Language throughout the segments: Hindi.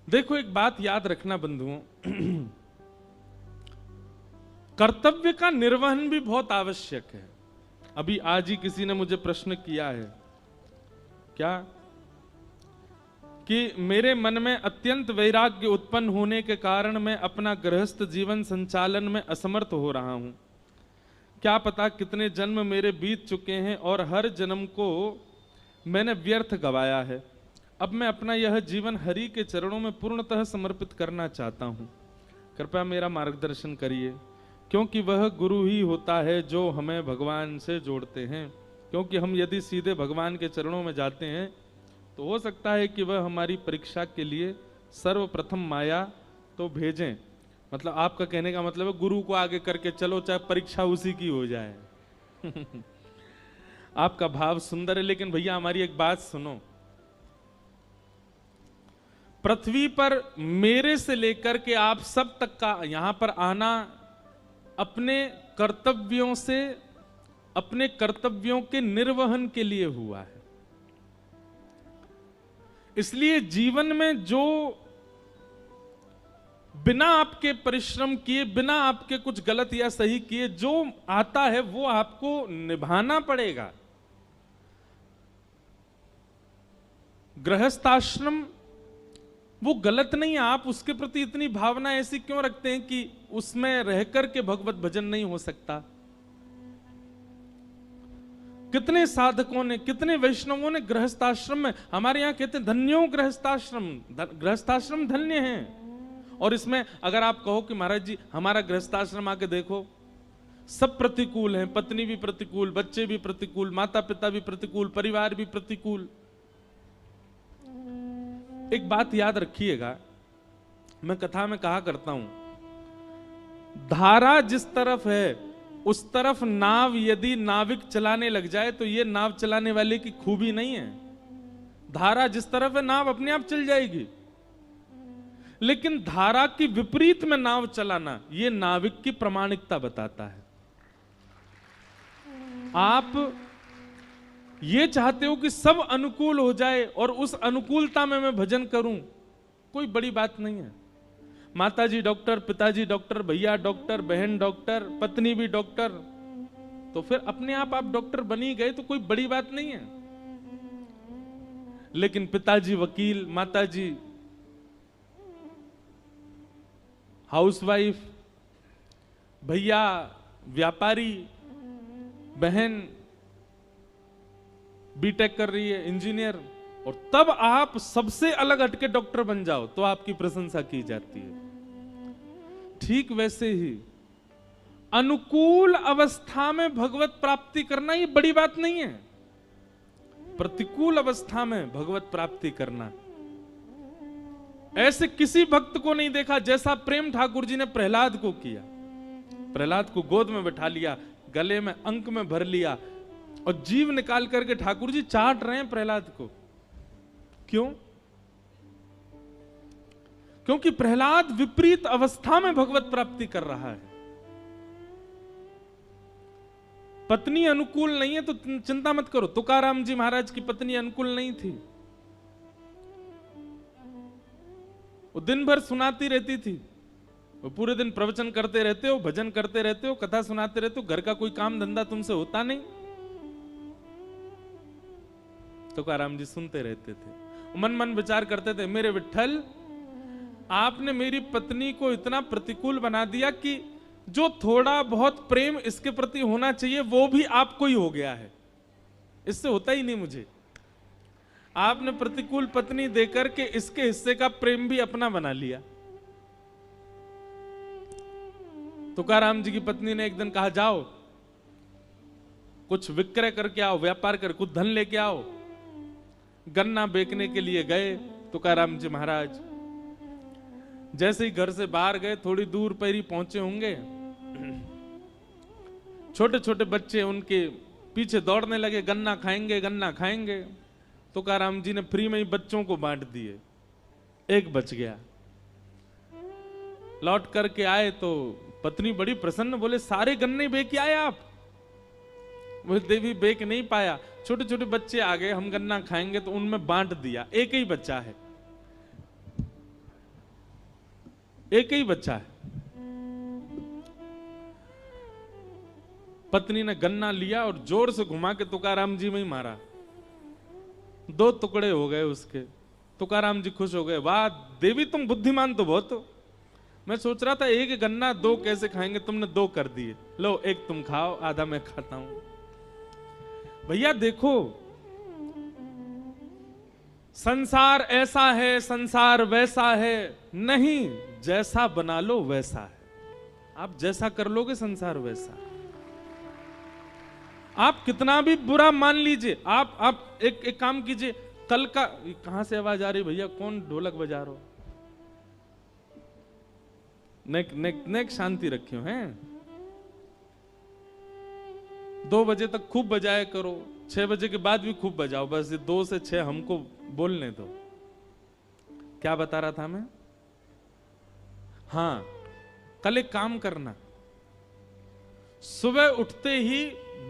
देखो, एक बात याद रखना बंधुओं, कर्तव्य का निर्वहन भी बहुत आवश्यक है। अभी आज ही किसी ने मुझे प्रश्न किया है, क्या कि मेरे मन में अत्यंत वैराग्य उत्पन्न होने के कारण मैं अपना गृहस्थ जीवन संचालन में असमर्थ हो रहा हूं। क्या पता कितने जन्म मेरे बीत चुके हैं और हर जन्म को मैंने व्यर्थ गवाया है। अब मैं अपना यह जीवन हरि के चरणों में पूर्णतः समर्पित करना चाहता हूं। कृपया मेरा मार्गदर्शन करिए, क्योंकि वह गुरु ही होता है जो हमें भगवान से जोड़ते हैं। क्योंकि हम यदि सीधे भगवान के चरणों में जाते हैं तो हो सकता है कि वह हमारी परीक्षा के लिए सर्वप्रथम माया तो भेजें। मतलब आपका कहने का मतलब है गुरु को आगे करके चलो, चाहे परीक्षा उसी की हो जाए। आपका भाव सुंदर है, लेकिन भैया हमारी एक बात सुनो। पृथ्वी पर मेरे से लेकर के आप सब तक का यहां पर आना अपने कर्तव्यों से, अपने कर्तव्यों के निर्वहन के लिए हुआ है। इसलिए जीवन में जो बिना आपके परिश्रम किए, बिना आपके कुछ गलत या सही किए जो आता है वो आपको निभाना पड़ेगा। गृहस्थाश्रम वो गलत नहीं है, आप उसके प्रति इतनी भावना ऐसी क्यों रखते हैं कि उसमें रहकर के भगवत भजन नहीं हो सकता। कितने साधकों ने, कितने वैष्णवों ने गृहस्थाश्रम में, हमारे यहां कहते हैं धन्यो गृहस्थाश्रम, गृहस्थाश्रम धन्य हैं। और इसमें अगर आप कहो कि महाराज जी हमारा गृहस्थाश्रम आके देखो, सब प्रतिकूल हैं, पत्नी भी प्रतिकूल, बच्चे भी प्रतिकूल, माता पिता भी प्रतिकूल, परिवार भी प्रतिकूल। एक बात याद रखिएगा, मैं कथा में कहा करता हूं, धारा जिस तरफ है उस तरफ नाव यदि नाविक चलाने लग जाए तो ये नाव चलाने वाले की खूबी नहीं है। धारा जिस तरफ है नाव अपने आप चल जाएगी, लेकिन धारा की विपरीत में नाव चलाना ये नाविक की प्रामाणिकता बताता है। आप ये चाहते हो कि सब अनुकूल हो जाए और उस अनुकूलता में मैं भजन करूं, कोई बड़ी बात नहीं है। माताजी डॉक्टर, पिताजी डॉक्टर, भैया डॉक्टर, बहन डॉक्टर, पत्नी भी डॉक्टर, तो फिर अपने आप डॉक्टर बनी गए तो कोई बड़ी बात नहीं है। लेकिन पिताजी वकील, माताजी हाउसवाइफ, भैया व्यापारी, बहन बीटेक कर रही है, इंजीनियर, और तब आप सबसे अलग हटके डॉक्टर बन जाओ तो आपकी प्रशंसा की जाती है। ठीक वैसे ही अनुकूल अवस्था में भगवत प्राप्ति करना ये बड़ी बात नहीं है। प्रतिकूल अवस्था में भगवत प्राप्ति करना, ऐसे किसी भक्त को नहीं देखा जैसा प्रेम ठाकुर जी ने प्रहलाद को किया। प्रहलाद को गोद में बैठा लिया, गले में अंक में भर लिया और जीव निकाल करके ठाकुर जी चाट रहे हैं प्रहलाद को। क्यों? क्योंकि प्रहलाद विपरीत अवस्था में भगवत प्राप्ति कर रहा है। पत्नी अनुकूल नहीं है तो चिंता मत करो। तुकाराम जी महाराज की पत्नी अनुकूल नहीं थी, वो दिन भर सुनाती रहती थी। वो पूरे दिन प्रवचन करते रहते हो, भजन करते रहते हो, कथा सुनाते रहते हो, घर का कोई काम धंधा तुमसे होता नहीं। तुकाराम जी सुनते रहते थे, मन मन विचार करते थे, मेरे विठ्ठल आपने मेरी पत्नी को इतना प्रतिकूल बना दिया कि जो थोड़ा बहुत प्रेम इसके प्रति होना चाहिए वो भी आपको ही हो गया है, इससे होता ही नहीं मुझे। आपने प्रतिकूल पत्नी देकर के इसके हिस्से का प्रेम भी अपना बना लिया। तुकाराम जी की पत्नी ने एक दिन कहा, जाओ कुछ विक्रय करके आओ, व्यापार कर कुछ धन लेके आओ। गन्ना बेचने के लिए गए तुकाराम जी महाराज। जैसे ही घर से बाहर गए, थोड़ी दूर पर ही पहुंचे होंगे, छोटे छोटे बच्चे उनके पीछे दौड़ने लगे, गन्ना खाएंगे गन्ना खाएंगे। तुकाराम जी ने फ्री में ही बच्चों को बांट दिए, एक बच गया। लौट करके आए तो पत्नी बड़ी प्रसन्न, बोले सारे गन्ने बेच आए आप? वो देवी बेच नहीं पाया, छोटे छोटे बच्चे आ गए, हम गन्ना खाएंगे तो उनमें बांट दिया, एक ही बच्चा है। एक ही बच्चा है। पत्नी ने गन्ना लिया और जोर से घुमा के तुकाराम जी में ही मारा, 2 टुकड़े हो गए उसके। तुकाराम जी खुश हो गए, वाह देवी तुम बुद्धिमान तो बहुत हो। मैं सोच रहा था एक गन्ना 2 कैसे खाएंगे, तुमने 2 कर दिए, लो एक तुम खाओ, आधा मैं खाता हूं। भैया देखो, संसार ऐसा है, संसार वैसा है नहीं, जैसा बना लो वैसा है। आप जैसा कर लोगे संसार वैसा। आप कितना भी बुरा मान लीजिए, आप एक काम कीजिए, कल का, कहां से आवाज आ रही भैया, कौन ढोलक बजा रहा हो? नेक शांति रखियो हैं। 2 बजे तक खूब बजाया करो, 6 बजे के बाद भी खूब बजाओ, बस 2 से 6 हमको बोलने दो। क्या बता रहा था मैं? हाँ, कल एक काम करना, सुबह उठते ही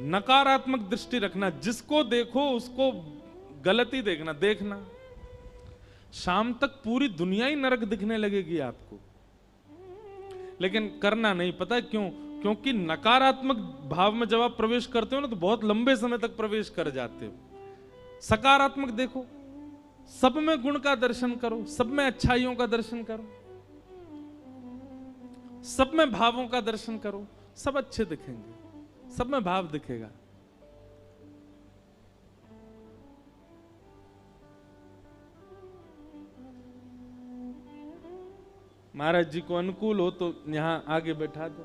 नकारात्मक दृष्टि रखना, जिसको देखो उसको गलती देखना। शाम तक पूरी दुनिया ही नरक दिखने लगेगी आपको, लेकिन करना नहीं। पता है क्यों? क्योंकि नकारात्मक भाव में जब आप प्रवेश करते हो ना, तो बहुत लंबे समय तक प्रवेश कर जाते हो। सकारात्मक देखो, सब में गुण का दर्शन करो, सब में अच्छाइयों का दर्शन करो, सब में भावों का दर्शन करो, सब अच्छे दिखेंगे, सब में भाव दिखेगा। महाराज जी को अनुकूल हो तो यहां आगे बैठा दो।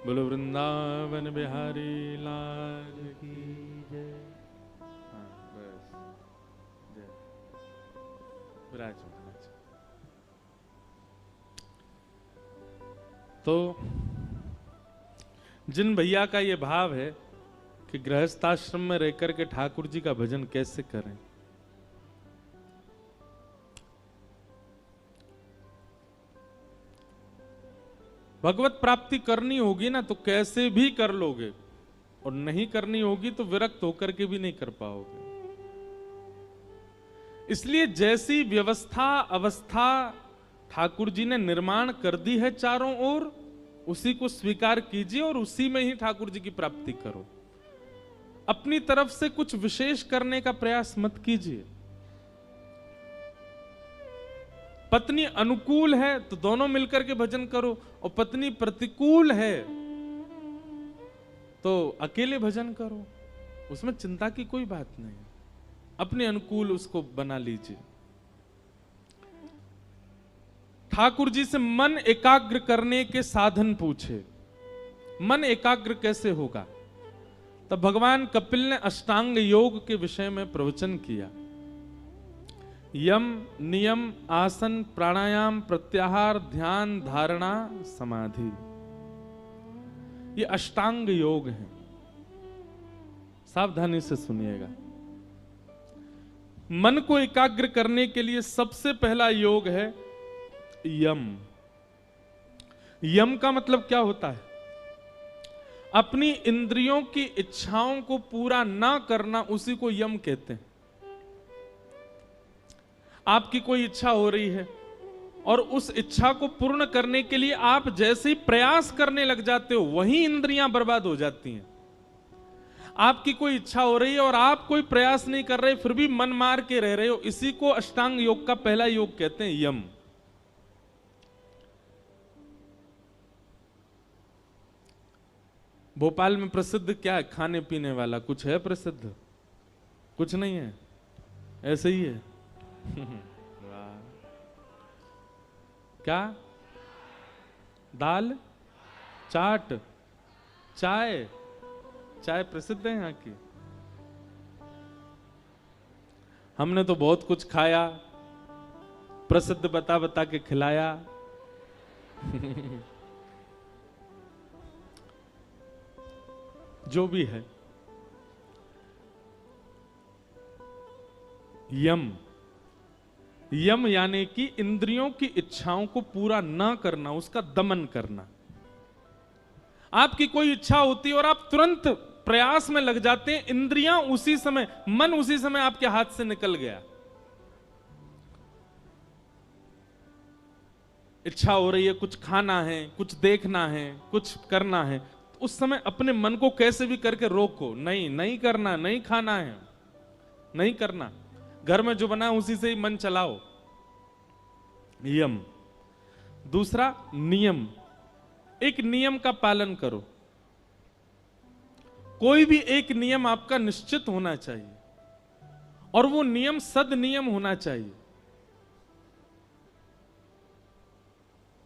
बोलो वृंदावन बिहारी लाल की जय। हाँ बस जय। विराज। तो जिन भैया का ये भाव है कि गृहस्थाश्रम में रहकर के ठाकुर जी का भजन कैसे करें, भगवत प्राप्ति करनी होगी ना तो कैसे भी कर लोगे, और नहीं करनी होगी तो विरक्त होकर के भी नहीं कर पाओगे। इसलिए जैसी व्यवस्था अवस्था ठाकुर जी ने निर्माण कर दी है चारों ओर, उसी को स्वीकार कीजिए और उसी में ही ठाकुर जी की प्राप्ति करो। अपनी तरफ से कुछ विशेष करने का प्रयास मत कीजिए। पत्नी अनुकूल है तो दोनों मिलकर के भजन करो, और पत्नी प्रतिकूल है तो अकेले भजन करो, उसमें चिंता की कोई बात नहीं। अपने अनुकूल उसको बना लीजिए। ठाकुर जी से मन एकाग्र करने के साधन पूछे। मन एकाग्र कैसे होगा? तब भगवान कपिल ने अष्टांग योग के विषय में प्रवचन किया। यम, नियम, आसन, प्राणायाम, प्रत्याहार, ध्यान, धारणा, समाधि, ये अष्टांग योग हैं। सावधानी से सुनिएगा। मन को एकाग्र करने के लिए सबसे पहला योग है यम। यम का मतलब क्या होता है? अपनी इंद्रियों की इच्छाओं को पूरा ना करना, उसी को यम कहते हैं। आपकी कोई इच्छा हो रही है और उस इच्छा को पूर्ण करने के लिए आप जैसे ही प्रयास करने लग जाते हो, वहीं इंद्रियां बर्बाद हो जाती हैं। आपकी कोई इच्छा हो रही है और आप कोई प्रयास नहीं कर रहे, फिर भी मन मार के रह रहे हो, इसी को अष्टांग योग का पहला योग कहते हैं, यम। भोपाल में प्रसिद्ध क्या है खाने पीने वाला? कुछ है प्रसिद्ध? कुछ नहीं है, ऐसे ही है। क्या? दाल, चाट, चाय। चाय प्रसिद्ध है यहाँ की। हमने तो बहुत कुछ खाया, प्रसिद्ध बता बता के खिलाया। जो भी है, यम। यम यानी कि इंद्रियों की इच्छाओं को पूरा ना करना, उसका दमन करना। आपकी कोई इच्छा होती है और आप तुरंत प्रयास में लग जाते हैं, इंद्रियां उसी समय, मन उसी समय आपके हाथ से निकल गया। इच्छा हो रही है, कुछ खाना है, कुछ देखना है, कुछ करना है, तो उस समय अपने मन को कैसे भी करके रोको, नहीं नहीं करना, नहीं खाना है, नहीं करना। घर में जो बना उसी से ही मन चलाओ। यम। दूसरा नियम, एक नियम का पालन करो। कोई भी एक नियम आपका निश्चित होना चाहिए और वो नियम सद नियम होना चाहिए।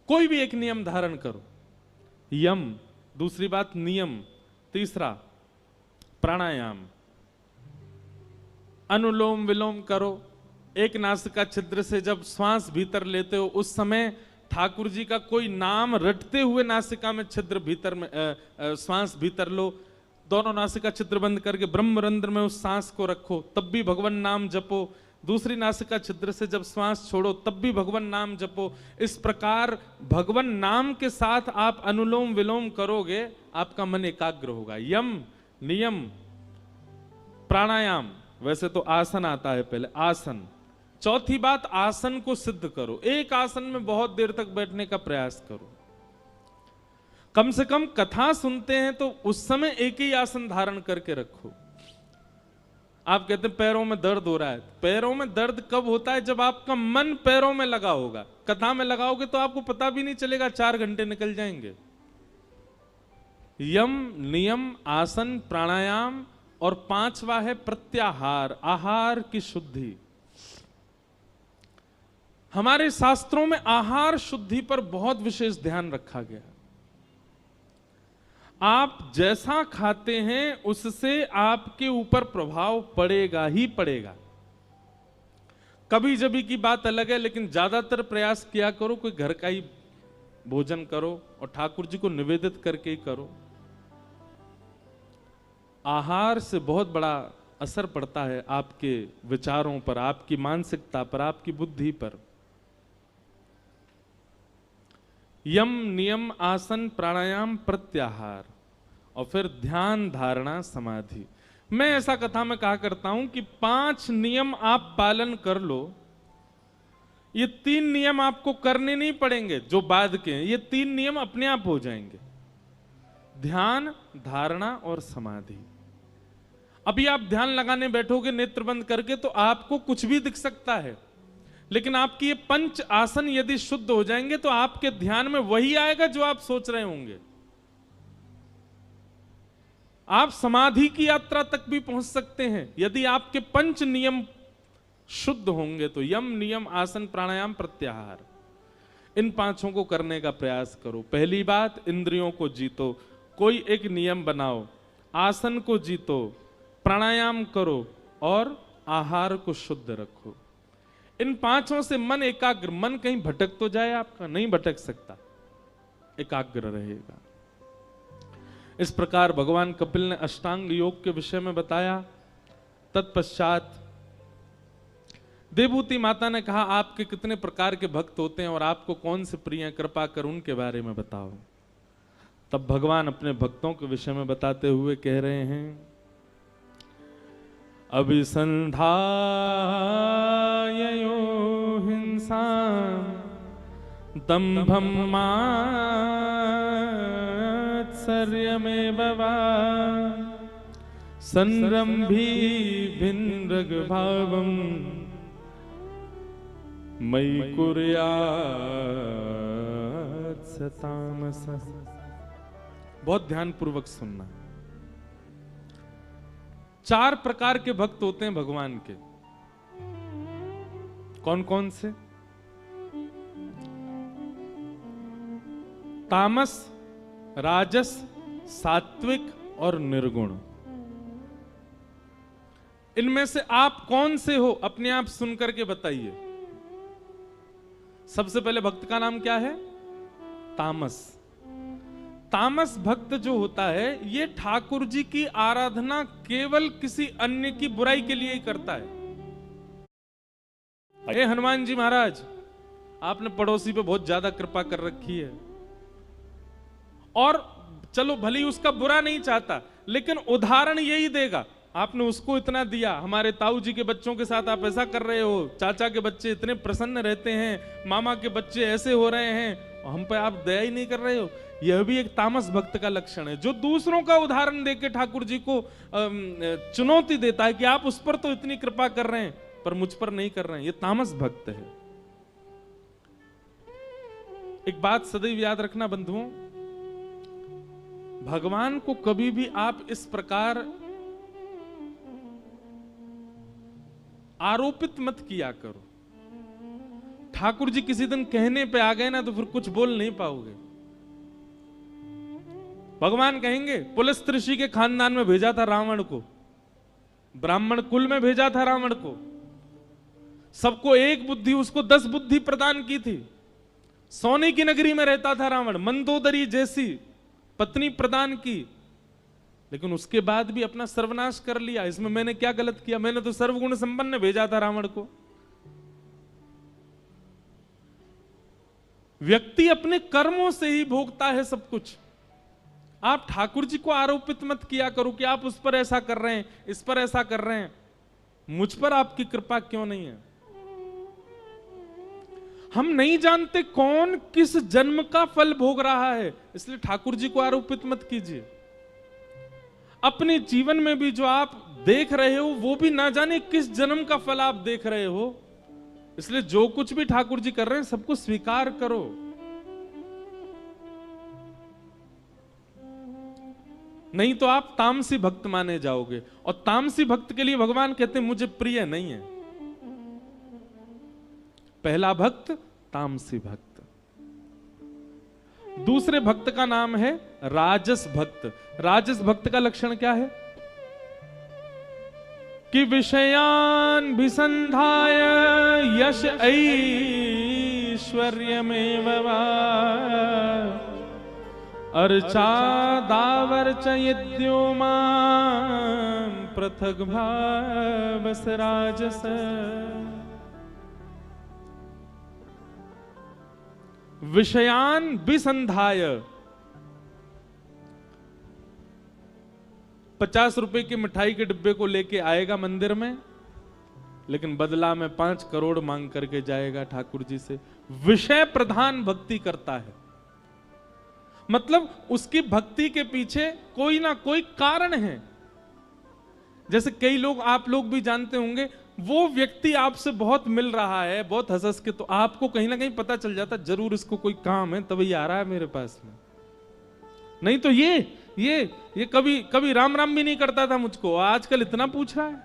कोई भी एक नियम धारण करो। यम, दूसरी बात नियम, तीसरा प्राणायाम। अनुलोम विलोम करो। एक नासिका छिद्र से जब श्वास भीतर लेते हो उस समय ठाकुर जी का कोई नाम रटते हुए नासिका में छिद्र भीतर में श्वास भीतर लो। दोनों नासिका छिद्र बंद करके ब्रह्मरंध्र में उस सांस को रखो, तब भी भगवान नाम जपो। दूसरी नासिका छिद्र से जब श्वास छोड़ो तब भी भगवान नाम जपो। इस प्रकार भगवान नाम के साथ आप अनुलोम विलोम करोगे, आपका मन एकाग्र होगा। यम, नियम, प्राणायाम। वैसे तो आसन आता है पहले, आसन। चौथी बात, आसन को सिद्ध करो। एक आसन में बहुत देर तक बैठने का प्रयास करो। कम से कम कथा सुनते हैं तो उस समय एक ही आसन धारण करके रखो। आप कहते हैं पैरों में दर्द हो रहा है, पैरों में दर्द कब होता है? जब आपका मन पैरों में लगा होगा। कथा में लगाओगे तो आपको पता भी नहीं चलेगा, 4 घंटे निकल जाएंगे। यम, नियम, आसन, प्राणायाम और 5वां है प्रत्याहार, आहार की शुद्धि। हमारे शास्त्रों में आहार शुद्धि पर बहुत विशेष ध्यान रखा गया। आप जैसा खाते हैं उससे आपके ऊपर प्रभाव पड़ेगा ही पड़ेगा। कभी जभी की बात अलग है, लेकिन ज्यादातर प्रयास किया करो कोई घर का ही भोजन करो और ठाकुर जी को निवेदित करके ही करो। आहार से बहुत बड़ा असर पड़ता है आपके विचारों पर, आपकी मानसिकता पर, आपकी बुद्धि पर। यम, नियम, आसन, प्राणायाम, प्रत्याहार और फिर ध्यान, धारणा, समाधि। मैं ऐसा कथा में कहा करता हूं कि 5 नियम आप पालन कर लो। ये 3 नियम आपको करने नहीं पड़ेंगे जो बाद के हैं, ये 3 नियम अपने आप हो जाएंगे। ध्यान, धारणा और समाधि। अभी आप ध्यान लगाने बैठोगे नेत्र बंद करके तो आपको कुछ भी दिख सकता है, लेकिन आपकी ये 5 आसन यदि शुद्ध हो जाएंगे तो आपके ध्यान में वही आएगा जो आप सोच रहे होंगे। आप समाधि की यात्रा तक भी पहुंच सकते हैं यदि आपके 5 नियम शुद्ध होंगे तो। यम, नियम, आसन, प्राणायाम, प्रत्याहार, इन 5 को करने का प्रयास करो। पहली बात, इंद्रियों को जीतो, कोई एक नियम बनाओ। आसन को जीतो, प्राणायाम करो और आहार को शुद्ध रखो। इन 5 से मन एकाग्र, मन कहीं भटक तो जाए आपका, नहीं भटक सकता, एकाग्र रहेगा। इस प्रकार भगवान कपिल ने अष्टांग योग के विषय में बताया। तत्पश्चात देवभूति माता ने कहा आपके कितने प्रकार के भक्त होते हैं और आपको कौन से प्रिय, कृपा कर उनके बारे में बताओ। तब भगवान अपने भक्तों के विषय में बताते हुए कह रहे हैं, अभिसंधाययो हिंसा दंभं मात्सर्यमेव वा संरंभी भिन्नग्भावं मयि कुर्यात् स तामसः। बहुत ध्यान पूर्वक सुनना। 4 प्रकार के भक्त होते हैं भगवान के। कौन कौन से? तामस, राजस, सात्विक और निर्गुण। इनमें से आप कौन से हो अपने आप सुनकर के बताइए। सबसे पहले भक्त का नाम क्या है? तामस। तामस भक्त जो होता है ये ठाकुर जी की आराधना केवल किसी अन्य की बुराई के लिए ही करता है। अरे हनुमान जी महाराज, आपने पड़ोसी पे बहुत ज्यादा कृपा कर रखी है और चलो भली उसका बुरा नहीं चाहता, लेकिन उदाहरण यही देगा आपने उसको इतना दिया, हमारे ताऊ जी के बच्चों के साथ आप ऐसा कर रहे हो, चाचा के बच्चे इतने प्रसन्न रहते हैं, मामा के बच्चे ऐसे हो रहे हैं, और हम पे आप दया ही नहीं कर रहे हो। यह भी एक तामस भक्त का लक्षण है, जो दूसरों का उदाहरण देके ठाकुर जी को चुनौती देता है कि आप उस पर तो इतनी कृपा कर रहे हैं पर मुझ पर नहीं कर रहे हैं। यह तामस भक्त है। एक बात सदैव याद रखना बंधुओं, भगवान को कभी भी आप इस प्रकार आरोपित मत किया करो। ठाकुर जी किसी दिन कहने पे आ गए ना तो फिर कुछ बोल नहीं पाओगे। भगवान कहेंगे पुलस्त ऋषि के खानदान में भेजा था रावण को, ब्राह्मण कुल में भेजा था रावण को, सबको एक बुद्धि, उसको 10 बुद्धि प्रदान की थी। सोने की नगरी में रहता था रावण, मंदोदरी जैसी पत्नी प्रदान की, लेकिन उसके बाद भी अपना सर्वनाश कर लिया। इसमें मैंने क्या गलत किया? मैंने तो सर्वगुण संपन्न भेजा था रावण को। व्यक्ति अपने कर्मों से ही भोगता है सब कुछ। आप ठाकुर जी को आरोपित मत किया करो कि आप उस पर ऐसा कर रहे हैं, इस पर ऐसा कर रहे हैं, मुझ पर आपकी कृपा क्यों नहीं है। हम नहीं जानते कौन किस जन्म का फल भोग रहा है, इसलिए ठाकुर जी को आरोपित मत कीजिए। अपने जीवन में भी जो आप देख रहे हो वो भी ना जाने किस जन्म का फल आप देख रहे हो, इसलिए जो कुछ भी ठाकुर जी कर रहे हैं सबको स्वीकार करो। नहीं तो आप तामसी भक्त माने जाओगे, और तामसी भक्त के लिए भगवान कहते हैं मुझे प्रिय नहीं है। पहला भक्त तामसी भक्त। दूसरे भक्त का नाम है राजस भक्त। राजस भक्त का लक्षण क्या है? कि विषयान विसंधाय यश ऐश्वर्यमेव वा अर्चा दावर्च यद्यो मां पृथग भावस राजस। विषयान विसंधाय, 50 रुपए की मिठाई के डिब्बे को लेके आएगा मंदिर में, लेकिन बदला में 5 करोड़ मांग करके जाएगा ठाकुर जी से। विषय प्रधान भक्ति करता है, मतलब उसकी भक्ति के पीछे कोई ना कोई कारण है। जैसे कई लोग, आप लोग भी जानते होंगे, वो व्यक्ति आपसे बहुत मिल रहा है, बहुत हंस के, तो आपको कहीं ना कहीं पता चल जाता जरूर इसको कोई काम है तभी आ रहा है मेरे पास में। नहीं तो ये कभी राम राम भी नहीं करता था मुझको, आजकल इतना पूछ रहा है।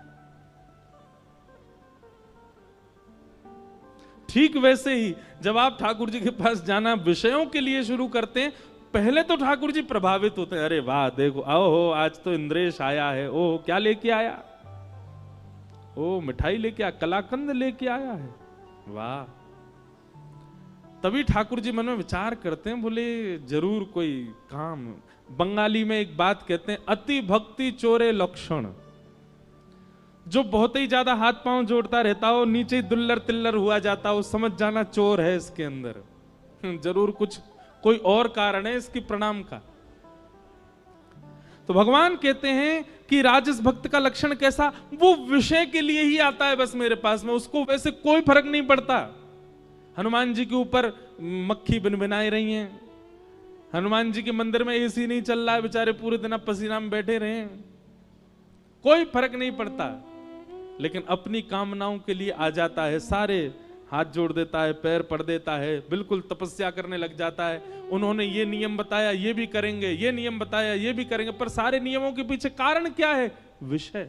ठीक वैसे ही जब आप ठाकुर जी के पास जाना विषयों के लिए शुरू करते हैं, पहले तो ठाकुर जी प्रभावित होते हैं, अरे वाह देखो, आओ हो आज तो इंद्रेश आया है, ओ क्या लेके आया, ओ मिठाई लेके आया, कलाकंद लेके आया है, वाह। तभी ठाकुर जी मन में विचार करते हैं, बोले जरूर कोई काम। बंगाली में एक बात कहते हैं, अति भक्ति चोरे लक्षण। जो बहुत ही ज्यादा हाथ पांव जोड़ता रहता हो, नीचे दुल्लर तिल्लर हुआ जाता हो, समझ जाना चोर है इसके अंदर, जरूर कुछ कोई और कारण है इसकी प्रणाम का। तो भगवान कहते हैं कि राजस भक्त का लक्षण कैसा? वो विषय के लिए ही आता है बस मेरे पास में, उसको वैसे कोई फर्क नहीं पड़ता। हनुमान जी के ऊपर मक्खी भिनभिनाई रही हैं, हनुमान जी के मंदिर में एसी नहीं चल रहा है, बेचारे पूरे दिन आप पसीना में बैठे रहे, कोई फर्क नहीं पड़ता, लेकिन अपनी कामनाओं के लिए आ जाता है, सारे हाथ जोड़ देता है, पैर पड़ देता है, बिल्कुल तपस्या करने लग जाता है। उन्होंने ये नियम बताया, ये भी करेंगे, ये नियम बताया, ये भी करेंगे, पर सारे नियमों के पीछे कारण क्या है? विषय।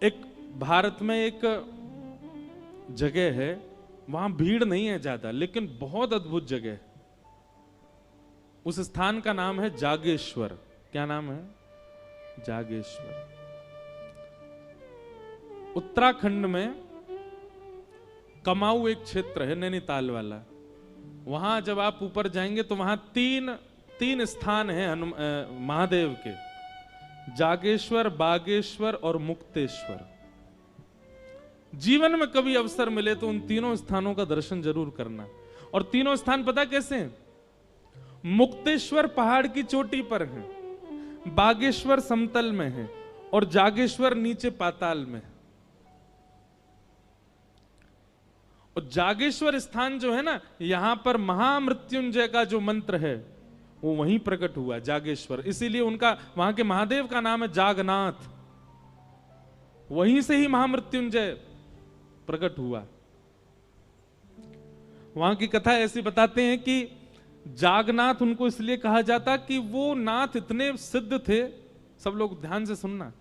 एक भारत में एक जगह है, वहां भीड़ नहीं है ज्यादा, लेकिन बहुत अद्भुत जगह है। उस स्थान का नाम है जागेश्वर। क्या नाम है? जागेश्वर। उत्तराखंड में कमाऊ एक क्षेत्र है, नैनीताल वाला। वहां जब आप ऊपर जाएंगे तो वहां तीन स्थान हैं महादेव के, जागेश्वर, बागेश्वर और मुक्तेश्वर। जीवन में कभी अवसर मिले तो उन तीनों स्थानों का दर्शन जरूर करना। और तीनों स्थान पता कैसे हैं? मुक्तेश्वर पहाड़ की चोटी पर है, बागेश्वर समतल में है और जागेश्वर नीचे पाताल में है। और जागेश्वर स्थान जो है ना, यहां पर महामृत्युंजय का जो मंत्र है वो वहीं प्रकट हुआ, जागेश्वर। इसीलिए उनका, वहां के महादेव का नाम है जागनाथ। वहीं से ही महामृत्युंजय प्रकट हुआ। वहां की कथा ऐसी बताते हैं कि जागनाथ उनको इसलिए कहा जाता कि वो नाथ इतने सिद्ध थे, सब लोग ध्यान से सुनना,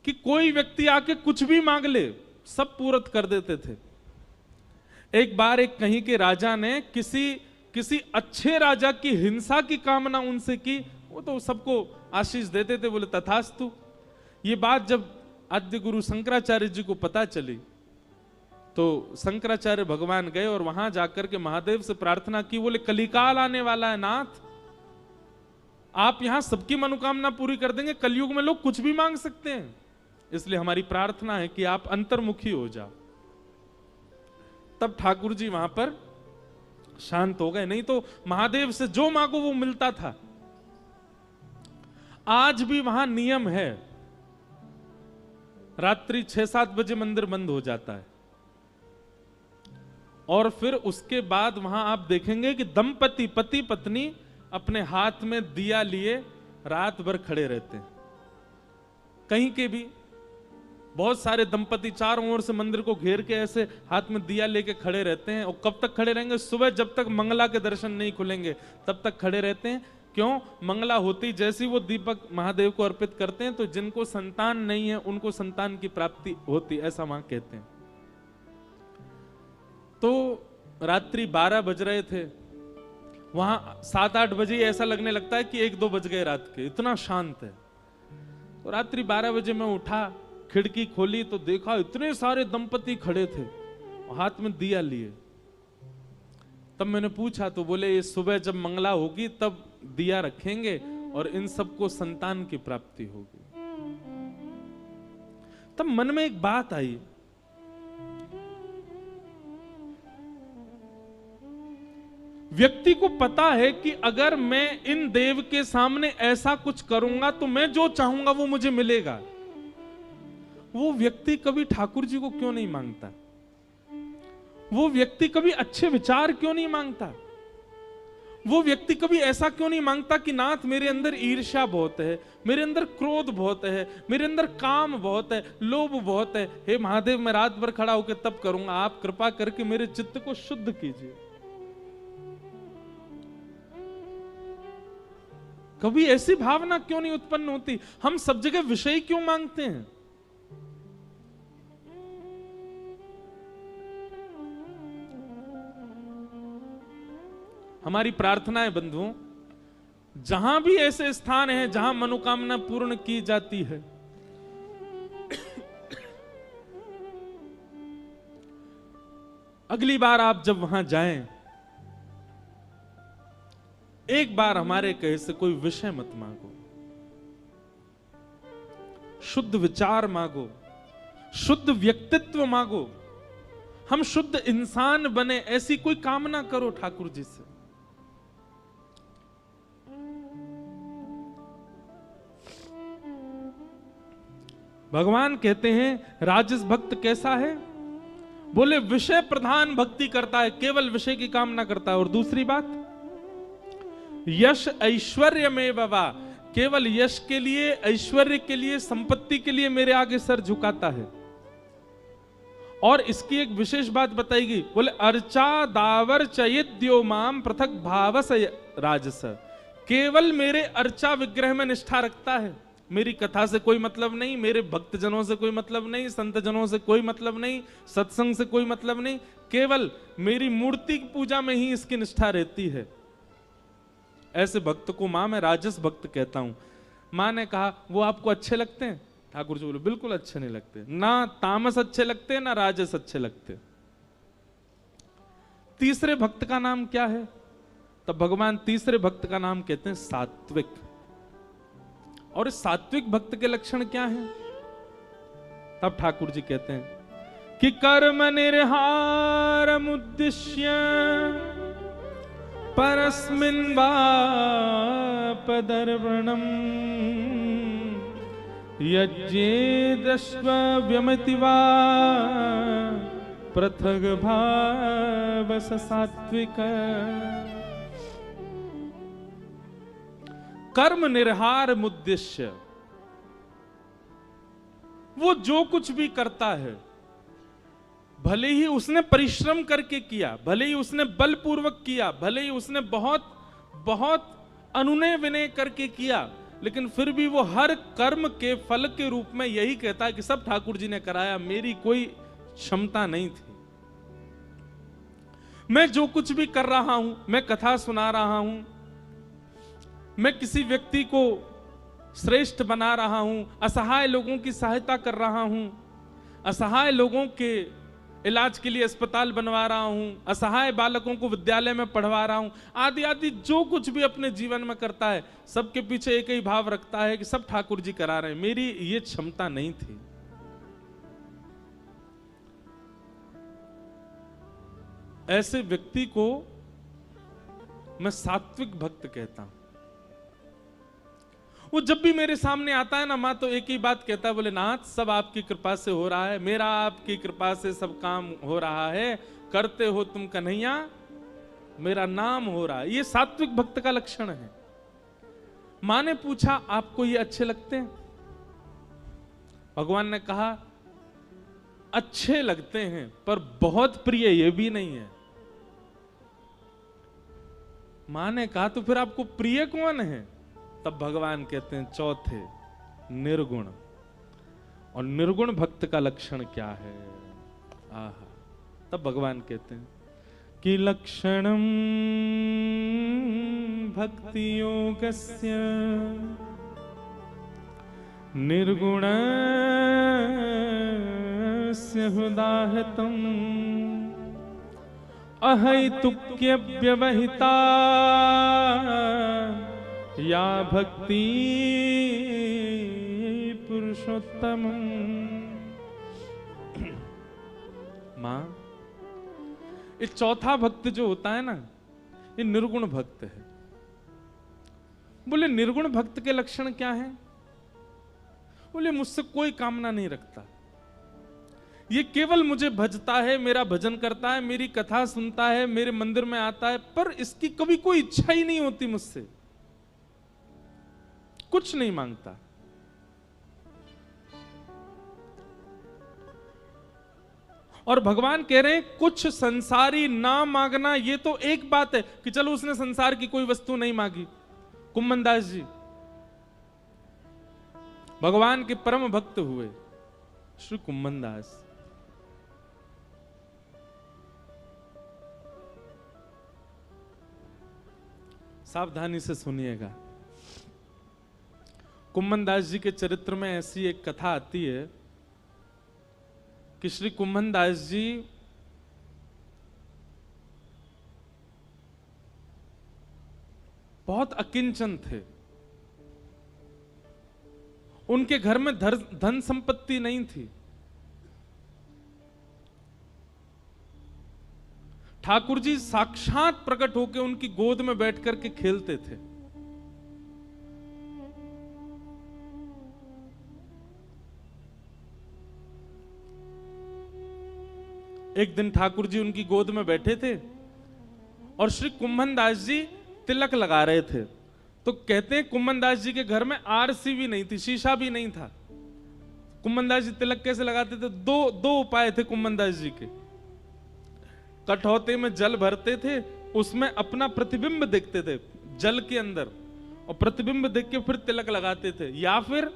कि कोई व्यक्ति आके कुछ भी मांग ले सब पूरत कर देते थे। एक बार एक कहीं के राजा ने किसी अच्छे राजा की हिंसा की कामना उनसे की, वो तो सबको आशीष देते थे, बोले तथास्तु। ये बात जब आद्य गुरु शंकराचार्य जी को पता चली तो शंकराचार्य भगवान गए और वहां जाकर के महादेव से प्रार्थना की, बोले कलिकाल आने वाला है नाथ, आप यहां सबकी मनोकामना पूरी कर देंगे, कलयुग में लोग कुछ भी मांग सकते हैं, इसलिए हमारी प्रार्थना है कि आप अंतर्मुखी हो जाओ। तब ठाकुर जी वहां पर शांत हो गए, नहीं तो महादेव से जो मांगो वो मिलता था। आज भी वहां नियम है, रात्रि 6-7 बजे मंदिर बंद हो जाता है और फिर उसके बाद वहां आप देखेंगे कि दंपति, पति पत्नी अपने हाथ में दिया लिए रात भर खड़े रहते हैं। कहीं के भी बहुत सारे दंपति चारों ओर से मंदिर को घेर के ऐसे हाथ में दिया लेके खड़े रहते हैं। और कब तक खड़े रहेंगे? सुबह जब तक मंगला के दर्शन नहीं खुलेंगे तब तक खड़े रहते हैं। क्यों? मंगला होती जैसी वो दीपक महादेव को अर्पित करते हैं तो जिनको संतान नहीं है उनको संतान की प्राप्ति होती, ऐसा वहां कहते हैं। तो रात्रि 12 बज रहे थे, वहां 7-8 बजे ऐसा लगने लगता है कि 1-2 बज गए रात के, इतना शांत है। तो रात्रि 12 बजे मैं उठा, खिड़की खोली तो देखा इतने सारे दंपति खड़े थे हाथ में दिया लिए। तब मैंने पूछा तो बोले ये सुबह जब मंगला होगी तब दिया रखेंगे और इन सबको संतान की प्राप्ति होगी। तब मन में एक बात आई, व्यक्ति को पता है कि अगर मैं इन देव के सामने ऐसा कुछ करूंगा तो मैं जो चाहूंगा वो मुझे मिलेगा। वो व्यक्ति कभी ठाकुर जी को क्यों नहीं मांगता? वो व्यक्ति कभी अच्छे विचार क्यों नहीं मांगता? वो व्यक्ति कभी ऐसा क्यों नहीं मांगता कि नाथ मेरे अंदर ईर्ष्या बहुत है, मेरे अंदर क्रोध बहुत है, मेरे अंदर काम बहुत है, लोभ बहुत है, हे महादेव मैं रात भर खड़ा होकर तब करूंगा, आप कृपा करके मेरे चित्त को शुद्ध कीजिए। कभी ऐसी भावना क्यों नहीं उत्पन्न होती? हम सब जगह विषय क्यों मांगते हैं? हमारी प्रार्थना है बंधुओं, जहां भी ऐसे स्थान हैं जहां मनोकामना पूर्ण की जाती है, अगली बार आप जब वहां जाएं, एक बार हमारे कहे से कोई विषय मत मांगो, शुद्ध विचार मांगो, शुद्ध व्यक्तित्व मांगो, हम शुद्ध इंसान बने, ऐसी कोई कामना करो ठाकुर जी से। भगवान कहते हैं राजस भक्त कैसा है? बोले विषय प्रधान भक्ति करता है, केवल विषय की कामना करता है। और दूसरी बात, यश ऐश्वर्य में बाबा, केवल यश के लिए, ऐश्वर्य के लिए, संपत्ति के लिए मेरे आगे सर झुकाता है। और इसकी एक विशेष बात बताएगी, बोले अर्चा दावर चयिद्यो माम पृथक भावस राजस, केवल मेरे अर्चा विग्रह में निष्ठा रखता है, मेरी कथा से कोई मतलब नहीं, मेरे भक्तजनों से कोई मतलब नहीं, संत जनों से कोई मतलब नहीं, सत्संग से कोई मतलब नहीं, केवल मेरी मूर्ति की पूजा में ही इसकी निष्ठा रहती है। ऐसे भक्त को मां मैं राजस भक्त कहता हूं। मां ने कहा वो आपको अच्छे लगते हैं? ठाकुर जी बोले बिल्कुल अच्छे नहीं लगते, ना तामस अच्छे लगते ना राजस अच्छे लगते। तीसरे भक्त का नाम क्या है? तब भगवान तीसरे भक्त का नाम कहते हैं सात्विक। और इस सात्विक भक्त के लक्षण क्या हैं? तब ठाकुर जी कहते हैं कि कर्म निर्हारम उद्देश्य परस्मिन् वापदर्पणम् यज्ञेदश्वव्यमति वा पृथग भावस सात्विक। कर्म निर्हार मुद्देश्य, वो जो कुछ भी करता है, भले ही उसने परिश्रम करके किया, भले ही उसने बलपूर्वक किया, भले ही उसने बहुत बहुत अनुनय विनय करके किया, लेकिन फिर भी वो हर कर्म के फल के रूप में यही कहता है कि सब ठाकुर जी ने कराया, मेरी कोई क्षमता नहीं थी। मैं जो कुछ भी कर रहा हूं, मैं कथा सुना रहा हूं, मैं किसी व्यक्ति को श्रेष्ठ बना रहा हूं, असहाय लोगों की सहायता कर रहा हूं, असहाय लोगों के इलाज के लिए अस्पताल बनवा रहा हूं, असहाय बालकों को विद्यालय में पढ़वा रहा हूं, आदि आदि जो कुछ भी अपने जीवन में करता है, सबके पीछे एक ही भाव रखता है कि सब ठाकुर जी करा रहे हैं, मेरी ये क्षमता नहीं थी। ऐसे व्यक्ति को मैं सात्विक भक्त कहता हूं। वो जब भी मेरे सामने आता है ना मां, तो एक ही बात कहता है, बोले नाथ सब आपकी कृपा से हो रहा है, मेरा आपकी कृपा से सब काम हो रहा है, करते हो तुम कन्हैया, मेरा नाम हो रहा है। ये सात्विक भक्त का लक्षण है। मां ने पूछा आपको ये अच्छे लगते हैं? भगवान ने कहा अच्छे लगते हैं, पर बहुत प्रिय ये भी नहीं है। मां ने कहा तो फिर आपको प्रिय कौन है? तब भगवान कहते हैं चौथे, निर्गुण। और निर्गुण भक्त का लक्षण क्या है? आहा, तब भगवान कहते हैं कि लक्षणम भक्ति योगस्य निर्गुणस्य हुदाहतम अहैतुक्य व्यवहिता या भक्ति पुरुषोत्तम। मां, ये चौथा भक्त जो होता है ना, ये निर्गुण भक्त है। बोले निर्गुण भक्त के लक्षण क्या है? बोले मुझसे कोई कामना नहीं रखता, ये केवल मुझे भजता है, मेरा भजन करता है, मेरी कथा सुनता है, मेरे मंदिर में आता है, पर इसकी कभी कोई इच्छा ही नहीं होती मुझसे, कुछ नहीं मांगता। और भगवान कह रहे हैं कुछ संसारी ना मांगना, ये तो एक बात है कि चलो उसने संसार की कोई वस्तु नहीं मांगी। कुम्मन दास जी भगवान के परम भक्त हुए, श्री कुम्मन दास। सावधानी से सुनिएगा। कुम्मन दास जी के चरित्र में ऐसी एक कथा आती है कि श्री कुम्मन दास जी बहुत अकिंचन थे। उनके घर में धन संपत्ति नहीं थी। ठाकुर जी साक्षात प्रकट होकर उनकी गोद में बैठ करके खेलते थे। एक दिन ठाकुर जी उनकी गोद में बैठे थे और श्री कुम्मन दास जी तिलक लगा रहे थे। तो कहते हैं कुम्मन दास जी के घर में आरसी भी नहीं थी, शीशा भी नहीं था। कुम्मन दास जी तिलक कैसे लगाते थे? दो उपाय थे कुम्मन दास जी के। कठौते में जल भरते थे, उसमें अपना प्रतिबिंब देखते थे जल के अंदर, और प्रतिबिंब देख के फिर तिलक लगाते थे। या फिर